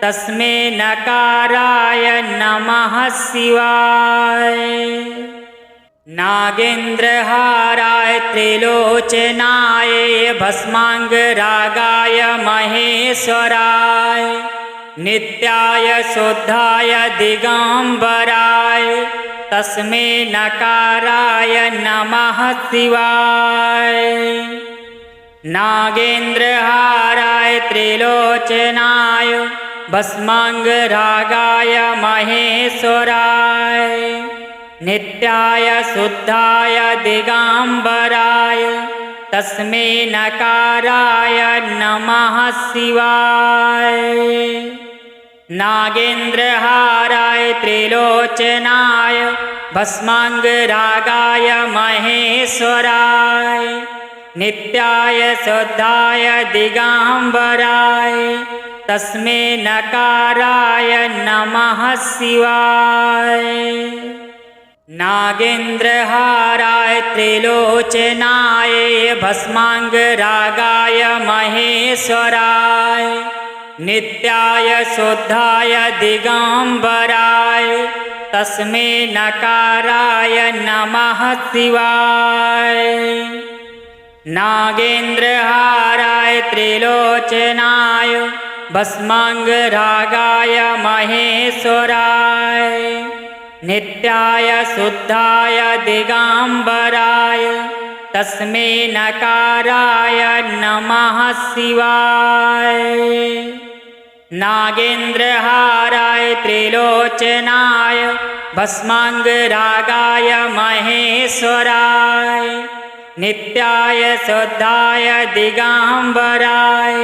तस्मै नकाराय नमः शिवाय। नागेन्द्रहाराय त्रिलोचनाय भस्मांगरागाय महेश्वराय नित्याय शुद्धाय दिगंबराय तस्मै नकाराय नमः शिवाय। नागेन्द्रहाराय त्रिलोचनाय भस्मांगरागाय महेश्वराय नित्याय शुद्धाय दिगंबराय तस्मै नकाराय नमः शिवाय। नागेन्द्रहाराय त्रिलोचनाय भस्मांगरागाय महेश्वराय नित्याय शुद्धाय दिगंबराय तस्मै नकाराय नमः शिवाय। नागेन्द्रहाराय त्रिलोचनाय भस्मांगरागाय महेश्वराय नित्याय शुद्धाय दिगंबराय तस्मै नकाराय नमः शिवाय। नागेन्द्रहाराय त्रिलोचनाय भस्मांगरागाय महेश्वराय नित्याय शुद्धाय दिगंबराय तस्मै नकाराय नमः शिवाय। नागेन्द्रहाराय त्रिलोचनाय भस्मांगरागाय महेश्वराय नित्याय शुद्धाय दिगंबराय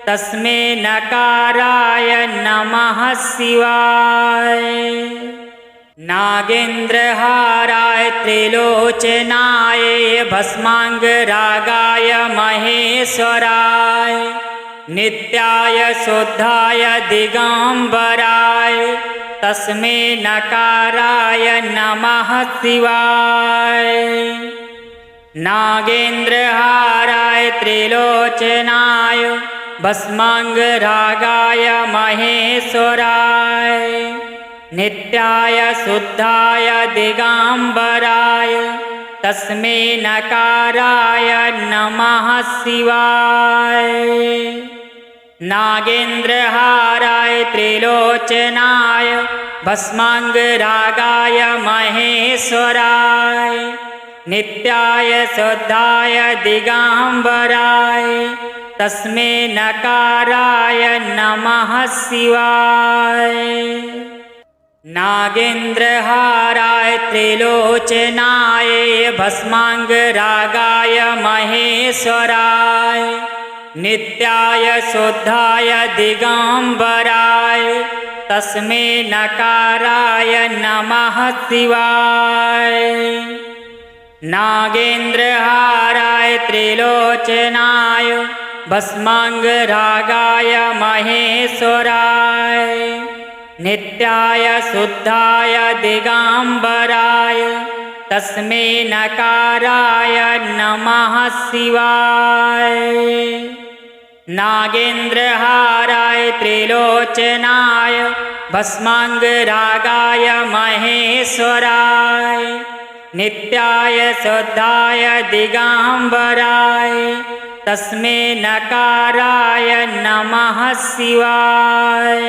तस्मै नकाराय नमः शिवाय। नागेन्द्रहाराय त्रिलोचनाय भस्मांगरागाय महेश्वराय नित्याय शुद्धाय दिगंबराय तस्मै नकाराय नमः शिवाय। नागेन्द्रहाराय त्रिलोचनाय भस्मांगरागाय महेश्वराय नित्याय शुद्धाय दिगंबराय तस्मै नकाराय नमः शिवाय। नागेन्द्रहाराय त्रिलोचनाय भस्मांगरागाय महेश्वराय नित्याय शुद्धाय दिगंबराय तस्मै नकाराय नमः शिवाय। नागेन्द्रहाराय त्रिलोचनाय भस्मांगरागाय महेश्वराय नित्याय शुद्धाय दिगंबराय तस्मै नकाराय नमः शिवाय। नागेन्द्रहाराय त्रिलोचनाय भस्मांगरागाय महेश्वराय नित्याय शुद्धाय दिगंबराय तस्मै नकाराय नमः शिवाय। नागेन्द्रहाराय त्रिलोचनाय भस्मांगरागाय महेश्वराय नित्याय शुद्धाय दिगंबराय तस्मै नकाराय नमः शिवाय।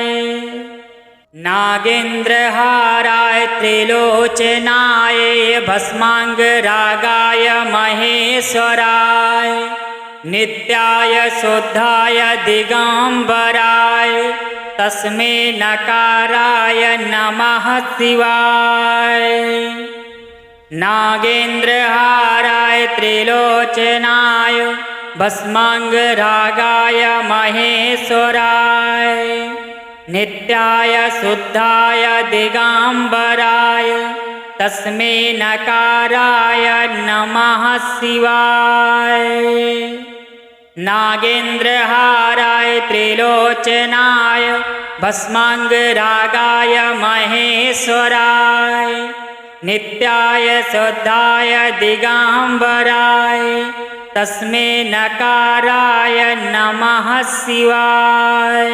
नागेन्द्रहाराय त्रिलोचनाय भस्मांगरागाय महेश्वराय नित्याय शुद्धाय दिगंबराय तस्मै नकाराय नमः शिवाय। नागेन्द्रहाराय त्रिलोचनाय भस्मांगरागाय महेश्वराय नित्याय शुद्धाय दिगंबराय तस्मै नकाराय नमः शिवाय। नागेन्द्रहाराय त्रिलोचनाय भस्मांगरागाय महेश्वराय नित्याय शुद्धाय दिगंबराय तस्मै नकाराय नमः शिवाय।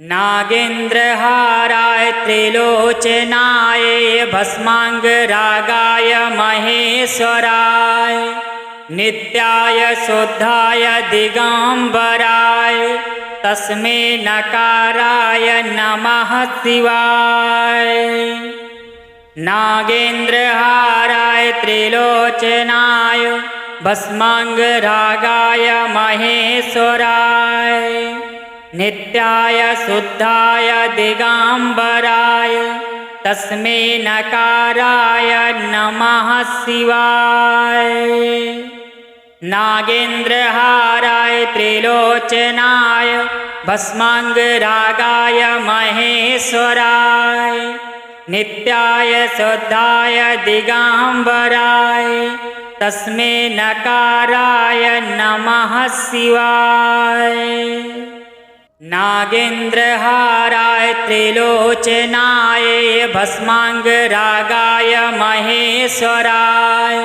नागेन्द्रहाराय त्रिलोचनाय भस्मांगरागाय महेश्वराय नित्याय शुद्धाय दिगंबराय तस्मै नकाराय नमः शिवाय। नागेन्द्रहाराय त्रिलोचनाय भस्मांगरागाय महेश्वराय नित्याय शुद्धाय दिगंबराय तस्मै नकाराय नमः शिवाय। नागेन्द्रहाराय त्रिलोचनाय भस्मांगरागाय महेश्वराय नित्याय शुद्धाय दिगंबराय तस्मै नकाराय नमः शिवाय। नागेन्द्रहाराय त्रिलोचनाय भस्मांगरागाय महेश्वराय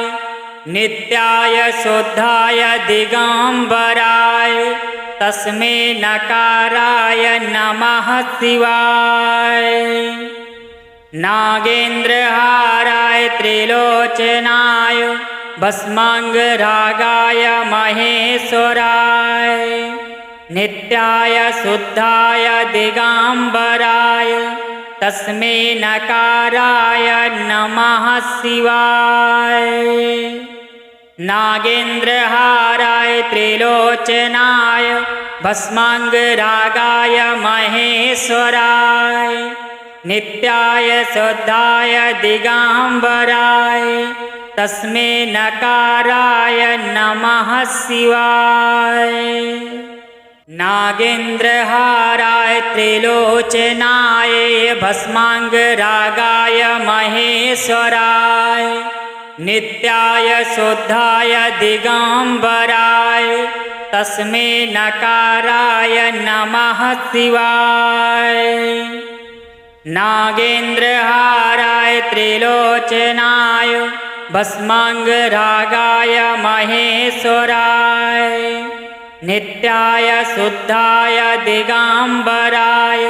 नित्याय शुद्धाय दिगंबराय तस्मै नकाराय नमः शिवाय। नागेन्द्रहाराय त्रिलोचनाय भस्मांगरागाय महेश्वराय नित्याय शुद्धाय दिगंबराय तस्मै नकाराय नमः शिवाय। नागेन्द्रहाराय त्रिलोचनाय भस्मांगरागाय महेश्वराय नित्याय शुद्धाय दिगंबराय तस्मै नकाराय नमः शिवाय। नागेन्द्रहाराय त्रिलोचनाय भस्मांगरागाय महेश्वराय नित्याय शुद्धाय दिगंबराय तस्मै नकाराय नमः शिवाय। नागेन्द्रहाराय त्रिलोचनाय भस्मांगरागाय महेश्वराय नित्याय शुद्धाय दिगंबराय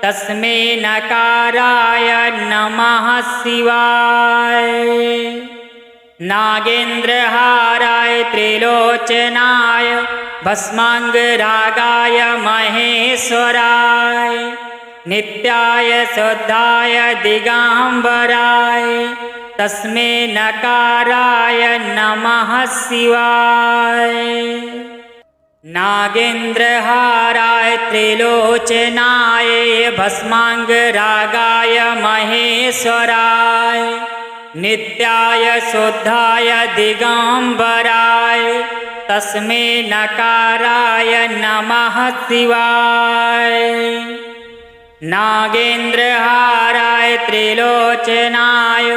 तस्मै नकाराय नमः शिवाय। नागेन्द्रहाराय त्रिलोचनाय भस्मांगरागाय महेश्वराय नित्याय शुद्धाय दिगंबराय तस्मै नकाराय नमः शिवाय। नागेन्द्रहाराय त्रिलोचनाय भस्मांगरागाय महेश्वराय नित्याय शुद्धाय दिगंबराय तस्मै नकाराय नमः शिवाय। नागेन्द्रहाराय त्रिलोचनाय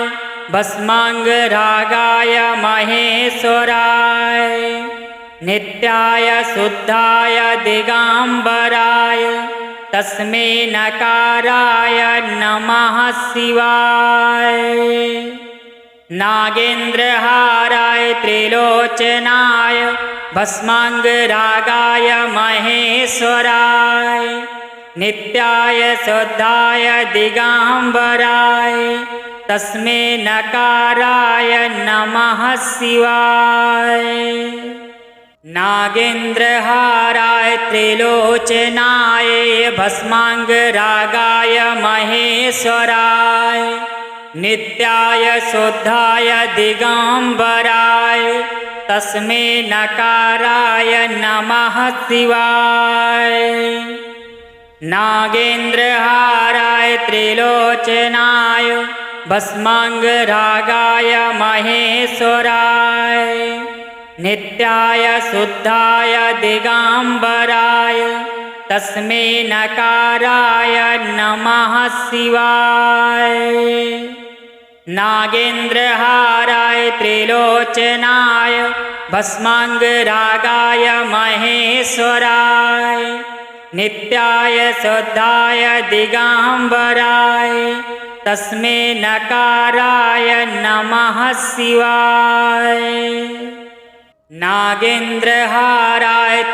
भस्मांगरागाय महेश्वराय नित्याय शुद्धाय दिगंबराय तस्मै नकाराय नमः शिवाय। नागेन्द्रहाराय त्रिलोचनाय भस्मांगरागाय महेश्वराय नित्याय शुद्धाय दिगंबराय तस्मै नकाराय नमः शिवाय। नागेन्द्रहाराय त्रिलोचनाय भस्मांगरागाय महेश्वराय नित्याय शुद्धाय दिगंबराय तस्मै नकाराय नमः शिवाय। नागेन्द्रहाराय त्रिलोचनाय भस्मांगरागाय महेश्वराय नित्याय शुद्धाय दिगंबराय तस्मै नकाराय नमः शिवाय। नागेन्द्रहाराय त्रिलोचनाय भस्मांगरागाय महेश्वराय नित्याय शुद्धाय दिगंबराय तस्मै नकाराय नमः शिवाय। नागेन्द्रहाराय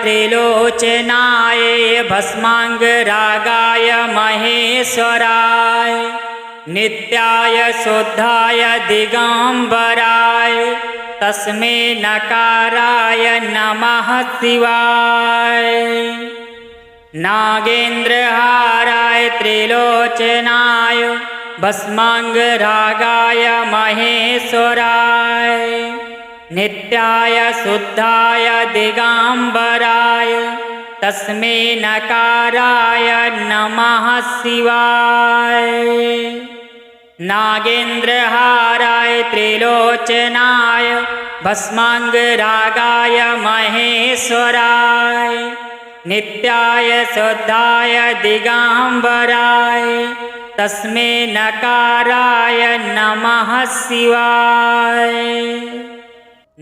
त्रिलोचनाय भस्मांगरागाय महेश्वराय नित्याय शुद्धाय दिगंबराय तस्मै नकाराय नमः शिवाय। नागेन्द्रहाराय त्रिलोचनाय भस्मांगरागाय महेश्वराय नित्याय शुद्धाय दिगंबराय तस्मै नकाराय नमः शिवाय। नागेन्द्रहाराय त्रिलोचनाय भस्मांगरागाय महेश्वराय नित्याय शुद्धाय दिगंबराय तस्मै नकाराय नमः शिवाय।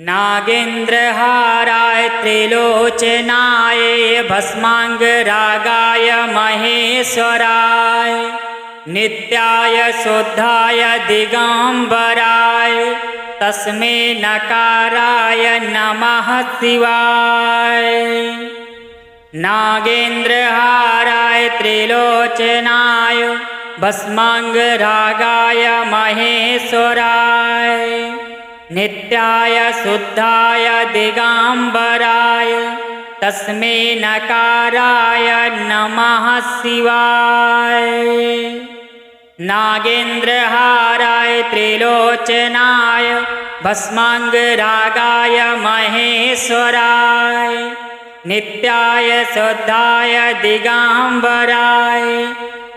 नागेन्द्रहाराय त्रिलोचनाय भस्मांगरागाय महेश्वराय नित्याय शुद्धाय दिगंबराय तस्मै नकाराय नमः शिवाय। नागेन्द्रहाराय त्रिलोचनाय भस्मांगरागाय महेश्वराय नित्याय शुद्धाय दिगंबराय तस्मै नकाराय नमः शिवाय। नागेन्द्रहाराय त्रिलोचनाय भस्मांगरागाय महेश्वराय नित्याय शुद्धाय दिगंबराय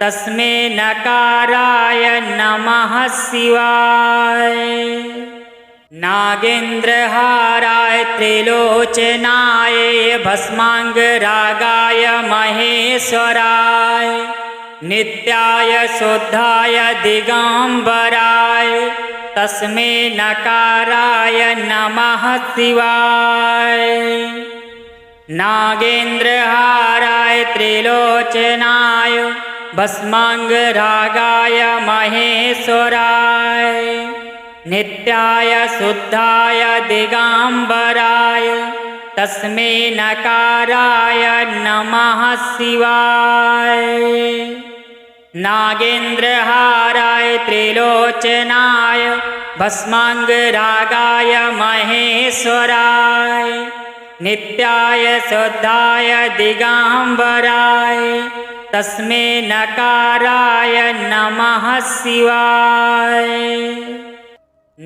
तस्मै नकाराय नमः शिवाय। नागेन्द्रहाराय त्रिलोचनाय भस्मांगरागाय महेश्वराय नित्याय शुद्धाय दिगंबराय तस्मै नकाराय नमः शिवाय। नागेन्द्रहाराय त्रिलोचनाय भस्मांगरागाय महेश्वराय नित्याय शुद्धाय दिगंबराय तस्मै नकाराय नमः शिवाय। नागेन्द्रहाराय त्रिलोचनाय भस्मांगरागाय महेश्वराय नित्याय शुद्धाय दिगंबराय तस्मै नकाराय नमः शिवाय।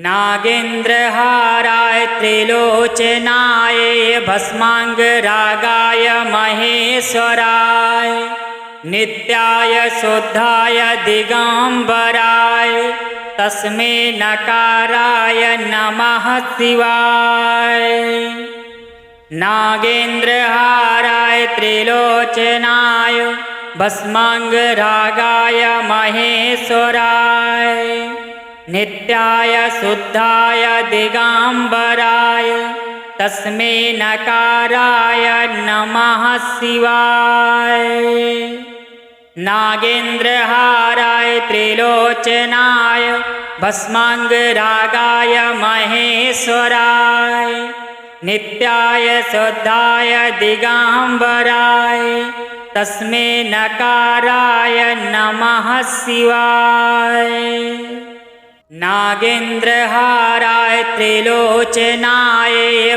नागेन्द्रहाराय त्रिलोचनाय भस्मांगरागाय महेश्वराय नित्याय शुद्धाय दिगंबराय तस्मै नकाराय नमः शिवाय। नागेन्द्रहाराय त्रिलोचनाय भस्मांगरागाय महेश्वराय नित्याय शुद्धाय दिगंबराय तस्मै नकाराय नमः शिवाय। नागेन्द्रहाराय त्रिलोचनाय भस्मांगरागाय महेश्वराय नित्याय शुद्धाय दिगंबराय तस्मै नकाराय नमः शिवाय। नागेन्द्रहाराय त्रिलोचनाय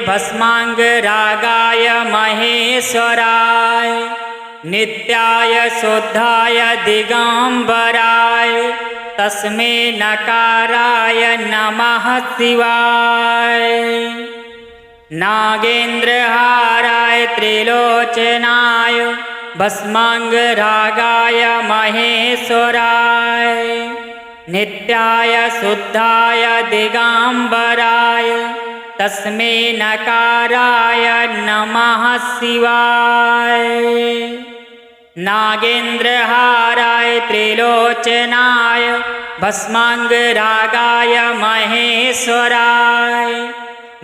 भस्मांगरागाय महेश्वराय नित्याय शुद्धाय दिगंबराय तस्मै नकाराय नमः शिवाय। नागेन्द्रहाराय त्रिलोचनाय भस्मांगरागाय महेश्वराय नित्याय शुद्धाय दिगंबराय तस्मै नकाराय नमः शिवाय। नागेन्द्रहाराय त्रिलोचनाय भस्मांगरागाय महेश्वराय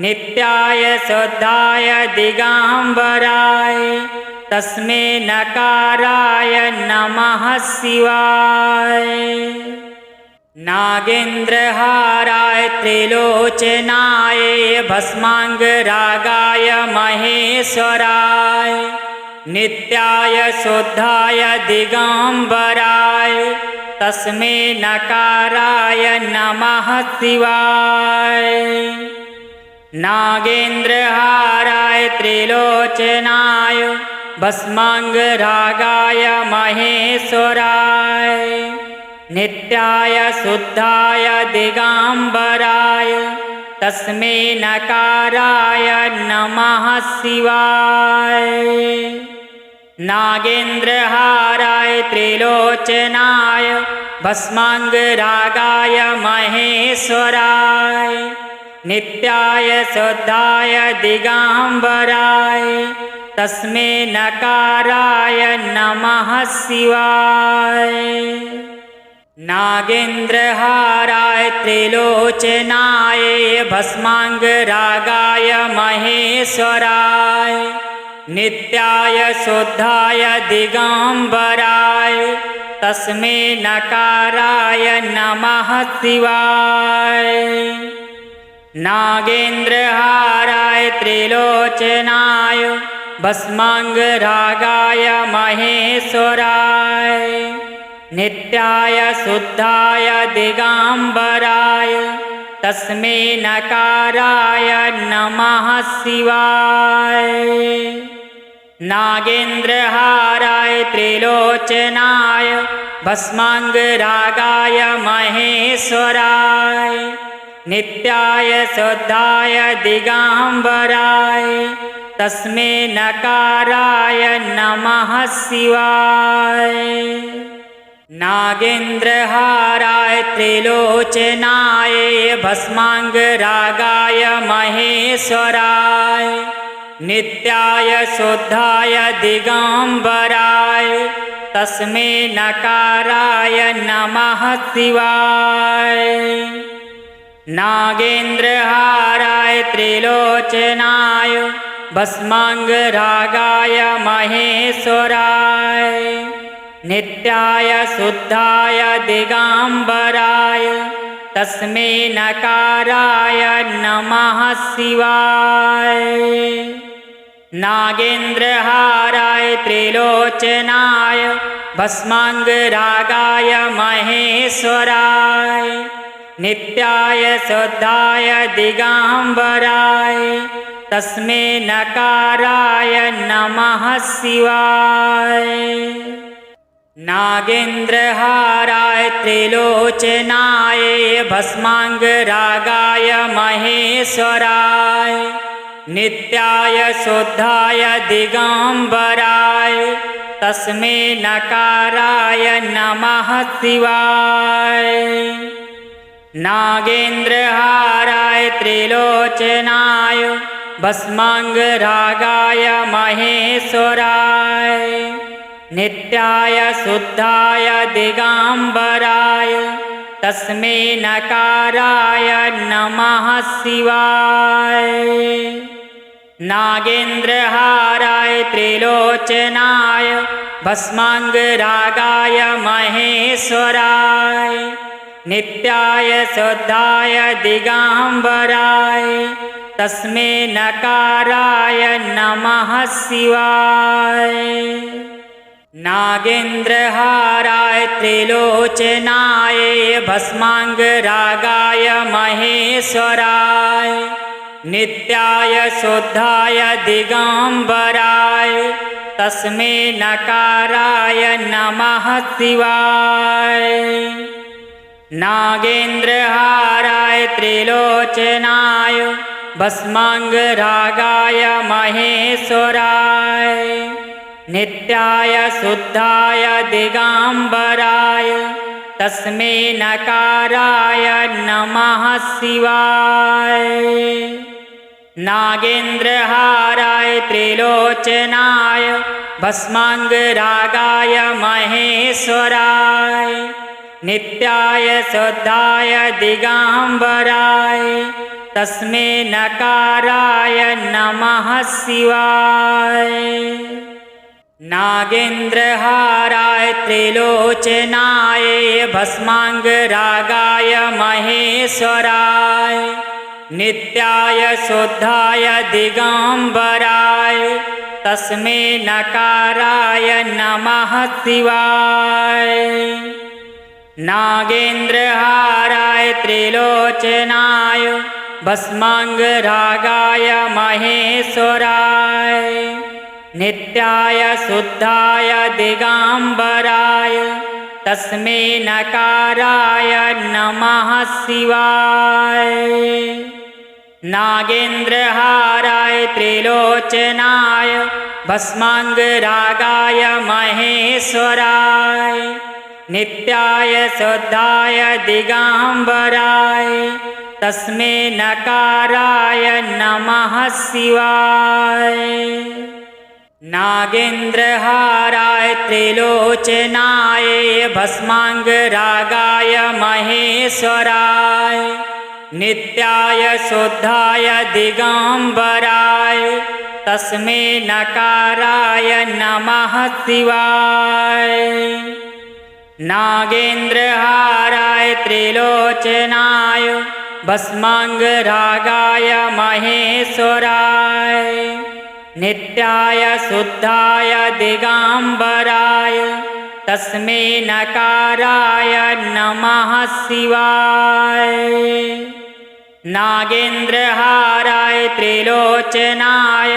नित्याय शुद्धाय दिगंबराय तस्मै नकाराय नमः शिवाय। नागेन्द्रहाराय त्रिलोचनाय भस्मांगरागाय महेश्वराय नित्याय शुद्धाय दिगंबराय तस्मै नकाराय नमः शिवाय। नागेन्द्रहाराय त्रिलोचनाय भस्मांगरागाय महेश्वराय नित्याय शुद्धाय दिगंबराय तस्मै नकाराय नमः शिवाय। नागेन्द्रहाराय त्रिलोचनाय भस्मांगरागाय महेश्वराय नित्याय शुद्धाय दिगंबराय तस्मै नकाराय नमः शिवाय। नागेन्द्रहाराय त्रिलोचनाय भस्मांगरागाय महेश्वराय नित्याय शुद्धाय दिगंबराय तस्मै नकाराय नमः शिवाय। नागेन्द्रहाराय त्रिलोचनाय भस्मांगरागाय महेश्वराय नित्याय शुद्धाय दिगंबराय तस्मै नकाराय नमः शिवाय। नागेन्द्रहाराय त्रिलोचनाय भस्मांगरागाय महेश्वराय नित्याय शुद्धाय दिगंबराय तस्मै नकाराय नमः शिवाय। नागेन्द्रहाराय त्रिलोचनाय भस्मांगरागाय महेश्वराय नित्याय शुद्धाय दिगंबराय तस्मै नकाराय नमः शिवाय। नागेन्द्रहाराय त्रिलोचनाय भस्मांगरागाय महेश्वराय नित्याय शुद्धाय दिगंबराय तस्मै नकाराय नमः शिवाय। नागेन्द्रहाराय त्रिलोचनाय भस्मांगरागाय महेश्वराय नित्याय शुद्धाय दिगंबराय तस्मै नकाराय नमः शिवाय। नागेन्द्रहाराय त्रिलोचनाय भस्मांगरागाय महेश्वराय नित्याय शुद्धाय दिगंबराय तस्मै नकाराय नमः शिवाय। नागेन्द्रहाराय त्रिलोचनाय भस्मांगरागाय महेश्वराय नित्याय शुद्धाय दिगंबराय तस्मै नकाराय नमः शिवाय। नागेन्द्रहाराय त्रिलोचनाय भस्मांगरागाय महेश्वराय नित्याय शुद्धाय दिगंबराय तस्मै नकाराय नमः शिवाय। नागेन्द्रहाराय त्रिलोचनाय भस्मांगरागाय महेश्वराय नित्याय शुद्धाय दिगंबराय तस्मै नकाराय नमः शिवाय। नागेन्द्रहाराय त्रिलोचनाय भस्मांगरागाय महेश्वराय नित्याय शुद्धाय दिगंबराय तस्मै नकाराय नमः शिवाय। नागेन्द्रहाराय त्रिलोचनाय भस्मांगरागाय महेश्वराय नित्याय शुद्धाय दिगंबराय तस्मै नकाराय नमः शिवाय। नागेन्द्रहाराय त्रिलोचनाय भस्मांगरागाय महेश्वराय नित्याय शुद्धाय दिगंबराय तस्मै नकाराय नमः शिवाय। नागेन्द्रहाराय त्रिलोचनाय भस्मांगरागाय महेश्वराय नित्याय शुद्धाय दिगंबराय तस्मै नकाराय नमः शिवाय। नागेन्द्रहाराय त्रिलोचनाय भस्मांगरागाय महेश्वराय नित्याय शुद्धाय दिगंबराय तस्मै नकाराय नमः शिवाय। नागेन्द्रहाराय त्रिलोचनाय भस्मांगरागाय महेश्वराय नित्याय शुद्धाय दिगंबराय तस्मै नकाराय नमः शिवाय। नागेन्द्रहाराय त्रिलोचनाय भस्मांगरागाय महेश्वराय नित्याय शुद्धाय दिगंबराय तस्मै नकाराय नमः शिवाय। नागेन्द्रहाराय त्रिलोचनाय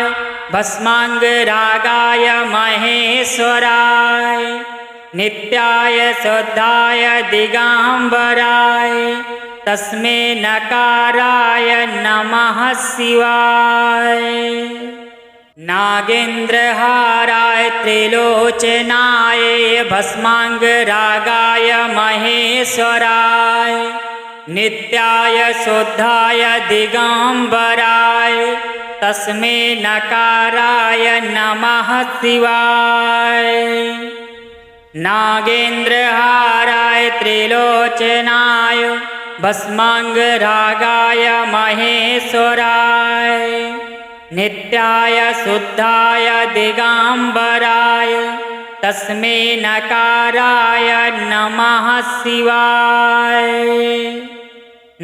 भस्मांगरागाय महेश्वराय नित्याय शुद्धाय दिगंबराय तस्मै नकाराय नमः शिवाय। नागेन्द्रहाराय त्रिलोचनाय भस्मांगरागाय महेश्वराय नित्याय शुद्धाय दिगंबराय तस्मै नकाराय नमः शिवाय। नागेन्द्रहाराय त्रिलोचनाय भस्मांगरागाय महेश्वराय नित्याय शुद्धाय दिगंबराय तस्मै नकाराय नमः शिवाय।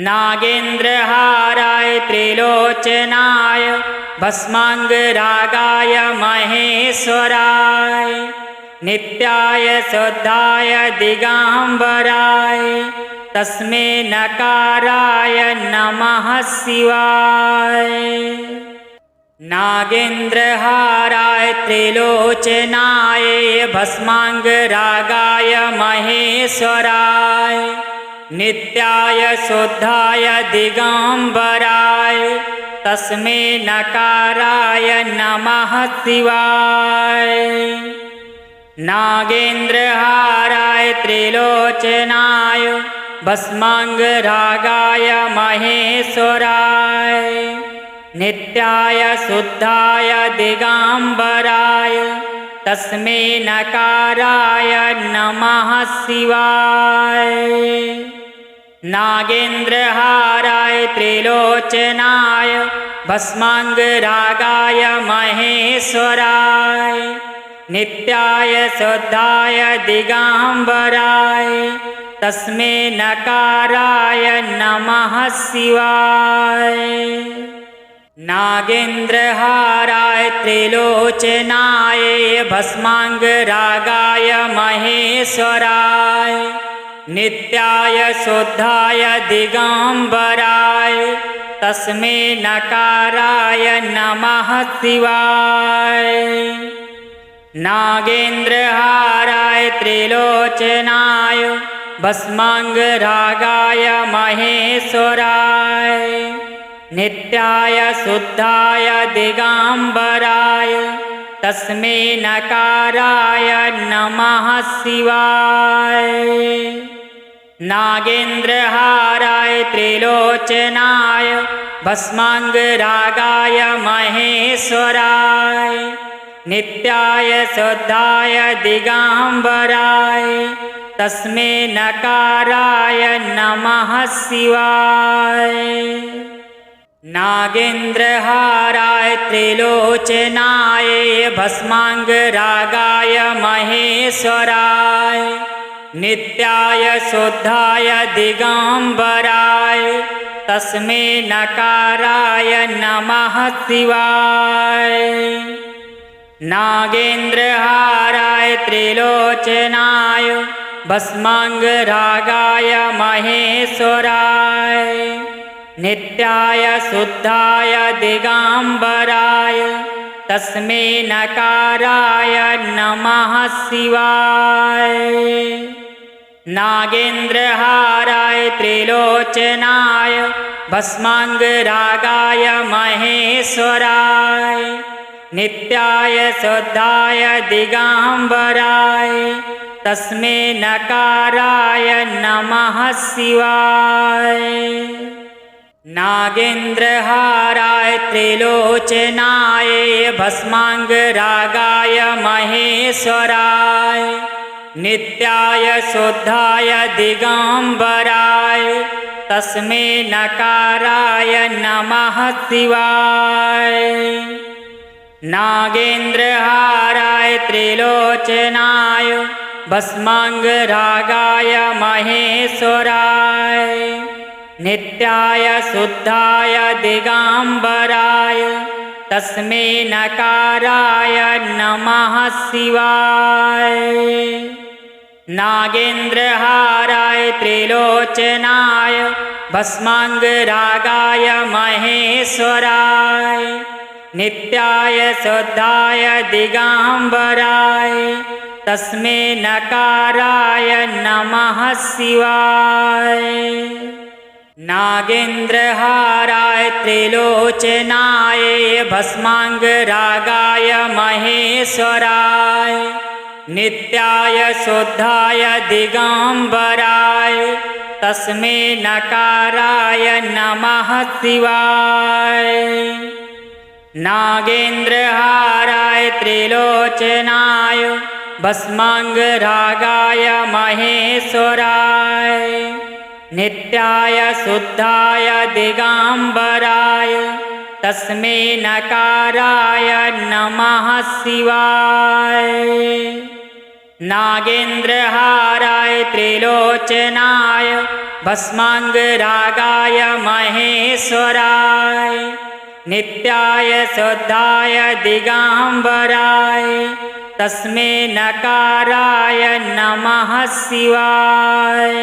नागेन्द्रहाराय त्रिलोचनाय भस्मांगरागाय महेश्वराय नित्याय शुद्धाय दिगंबराय तस्मै नकाराय नमः शिवाय। नागेन्द्रहाराय त्रिलोचनाय भस्मांगरागाय महेश्वराय नित्याय शुद्धाय दिगंबराय तस्मै नकाराय नमः शिवाय। नागेन्द्रहाराय त्रिलोचनाय भस्मांगरागाय महेश्वराय नित्याय शुद्धाय दिगंबराय तस्मै नकाराय नमः शिवाय। नागेन्द्रहाराय त्रिलोचनाय भस्मांगरागाय महेश्वराय नित्याय शुद्धाय दिगंबराय तस्मै नकाराय नमः शिवाय। नागेन्द्रहाराय त्रिलोचनाय भस्मांगरागाय महेश्वराय नित्याय शुद्धाय दिगंबराय तस्मै नकाराय नमः शिवाय। नागेन्द्रहाराय त्रिलोचनाय भस्मांगरागाय महेश्वराय नित्याय शुद्धाय दिगंबराय तस्मै नकाराय नमः शिवाय। नागेन्द्रहाराय त्रिलोचनाय भस्मांगरागाय महेश्वराय नित्याय शुद्धाय दिगंबराय तस्मै नकाराय नमः शिवाय। नागेन्द्रहाराय त्रिलोचनाय भस्मांगरागाय महेश्वराय नित्याय शुद्धाय दिगंबराय तस्मै नकाराय नमः शिवाय। नागेन्द्रहाराय त्रिलोचनाय भस्मांगरागाय महेश्वराय नित्याय शुद्धाय दिगंबराय तस्मै नकाराय नमः शिवाय। नागेन्द्रहाराय त्रिलोचनाय भस्मांगरागाय महेश्वराय नित्याय शुद्धाय दिगंबराय तस्मै नकाराय नमः शिवाय। नागेन्द्रहाराय त्रिलोचनाय भस्मांगरागाय महेश्वराय नित्याय शुद्धाय दिगंबराय तस्मै नकाराय नमः शिवाय। नागेन्द्रहाराय त्रिलोचनाय भस्मांगरागाय महेश्वराय नित्याय शुद्धाय दिगंबराय तस्मै नकाराय नमः शिवाय। नागेन्द्रहाराय त्रिलोचनाय भस्मांगरागाय महेश्वराय नित्याय शुद्धाय दिगंबराय तस्मै नकाराय नमः शिवाय। नागेन्द्रहाराय त्रिलोचनाय भस्मांगरागाय महेश्वराय नित्याय शुद्धाय दिगंबराय तस्मै नकाराय नमः शिवाय। नागेन्द्रहाराय त्रिलोचनाय भस्मांगरागाय महेश्वराय नित्याय शुद्धाय दिगंबराय तस्मै नकाराय नमः शिवाय। नागेन्द्रहाराय त्रिलोचनाय भस्मांगरागाय महेश्वराय नित्याय शुद्धाय दिगंबराय तस्मै नकाराय नमः शिवाय।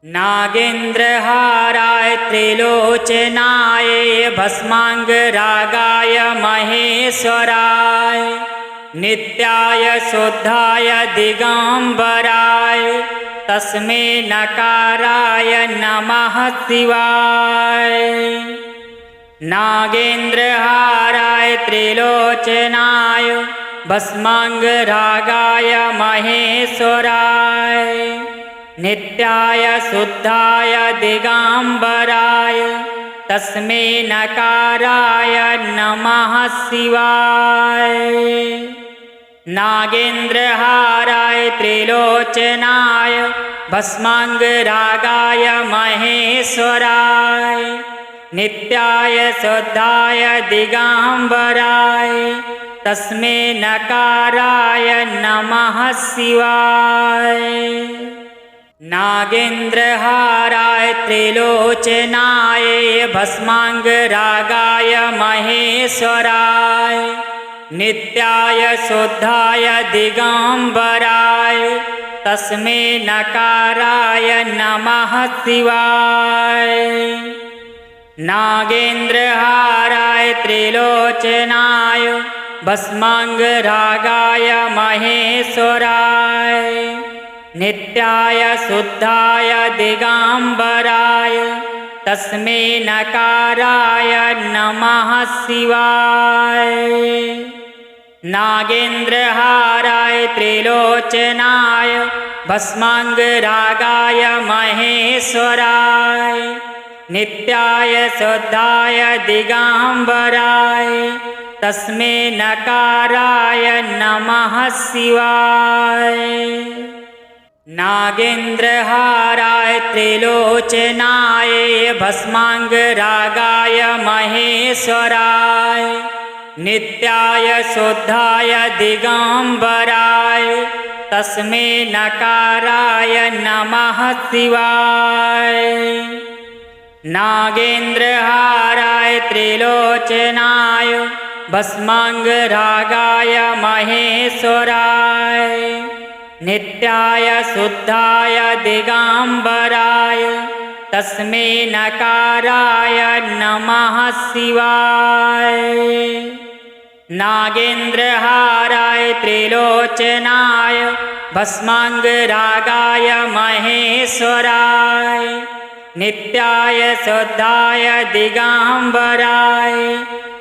नागेन्द्रहाराय त्रिलोचनाय भस्मांगरागाय महेश्वराय नित्याय शुद्धाय दिगंबराय तस्मै नकाराय नमः शिवाय। नागेन्द्रहाराय त्रिलोचनाय भस्मांगरागाय महेश्वराय नित्याय शुद्धाय दिगंबराय तस्मै नकाराय नमः शिवाय। नागेन्द्रहाराय त्रिलोचनाय भस्मांगरागाय महेश्वराय नित्याय शुद्धाय दिगंबराय तस्मै नकाराय नमः शिवाय। नागेन्द्रहाराय त्रिलोचनाय भस्मांगरागाय महेश्वराय नित्याय शुद्धाय दिगंबराय तस्मै नकाराय नमः शिवाय। नागेन्द्रहाराय त्रिलोचनाय भस्मांगरागाय महेश्वराय नित्याय शुद्धाय दिगंबराय तस्मै नकाराय नमः शिवाय। नागेन्द्रहाराय त्रिलोचनाय भस्मांगरागाय महेश्वराय नित्याय शुद्धाय दिगंबराय तस्मै नकाराय नमः शिवाय। नागेन्द्रहाराय त्रिलोचनाय भस्मांगरागाय महेश्वराय नित्याय शुद्धाय दिगंबराय तस्मै नकाराय नमः शिवाय। नागेन्द्रहाराय त्रिलोचनाय भस्मांगरागाय महेश्वराय नित्याय शुद्धाय दिगंबराय तस्मै नकाराय नमः शिवाय। नागेन्द्रहाराय त्रिलोचनाय भस्मांगरागाय महेश्वराय नित्याय शुद्धाय दिगंबराय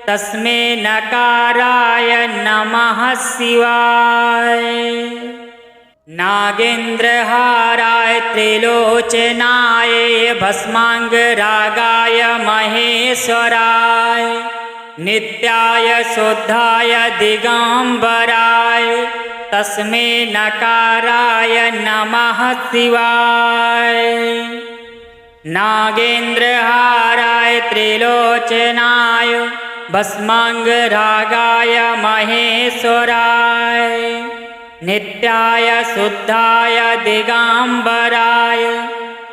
तस्मै नकाराय नमः शिवाय। नागेन्द्रहाराय त्रिलोचनाय भस्मांगरागाय महेश्वराय नित्याय शुद्धाय दिगंबराय तस्मै नकाराय नमः शिवाय। नागेन्द्रहाराय त्रिलोचनाय भस्मांगरागाय महेश्वराय नित्याय शुद्धाय दिगंबराय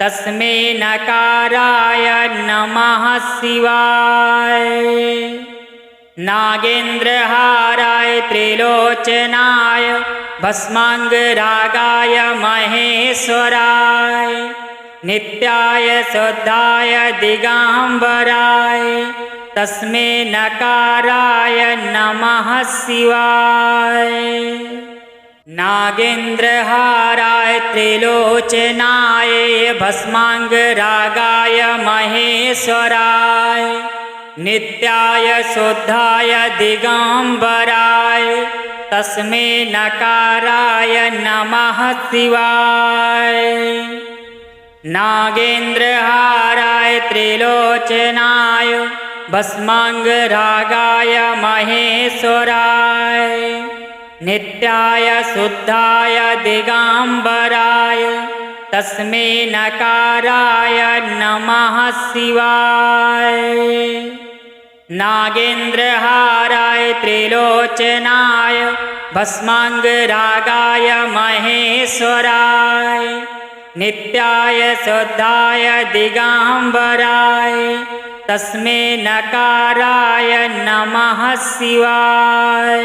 तस्मै नकाराय नमः शिवाय। नागेन्द्रहाराय त्रिलोचनाय भस्मांगरागाय महेश्वराय नित्याय शुद्धाय दिगंबराय तस्मै नकाराय नमः शिवाय। नागेन्द्रहाराय त्रिलोचनाय भस्मांगरागाय महेश्वराय नित्याय शुद्धाय दिगंबराय तस्मै नकाराय नमः शिवाय। नागेन्द्रहाराय त्रिलोचनाय भस्मांगरागाय महेश्वराय नित्याय शुद्धाय दिगंबराय तस्मै नकाराय नमः शिवाय। नागेन्द्रहाराय त्रिलोचनाय भस्मांगरागाय महेश्वराय नित्याय शुद्धाय दिगंबराय तस्मै नकाराय नमः शिवाय।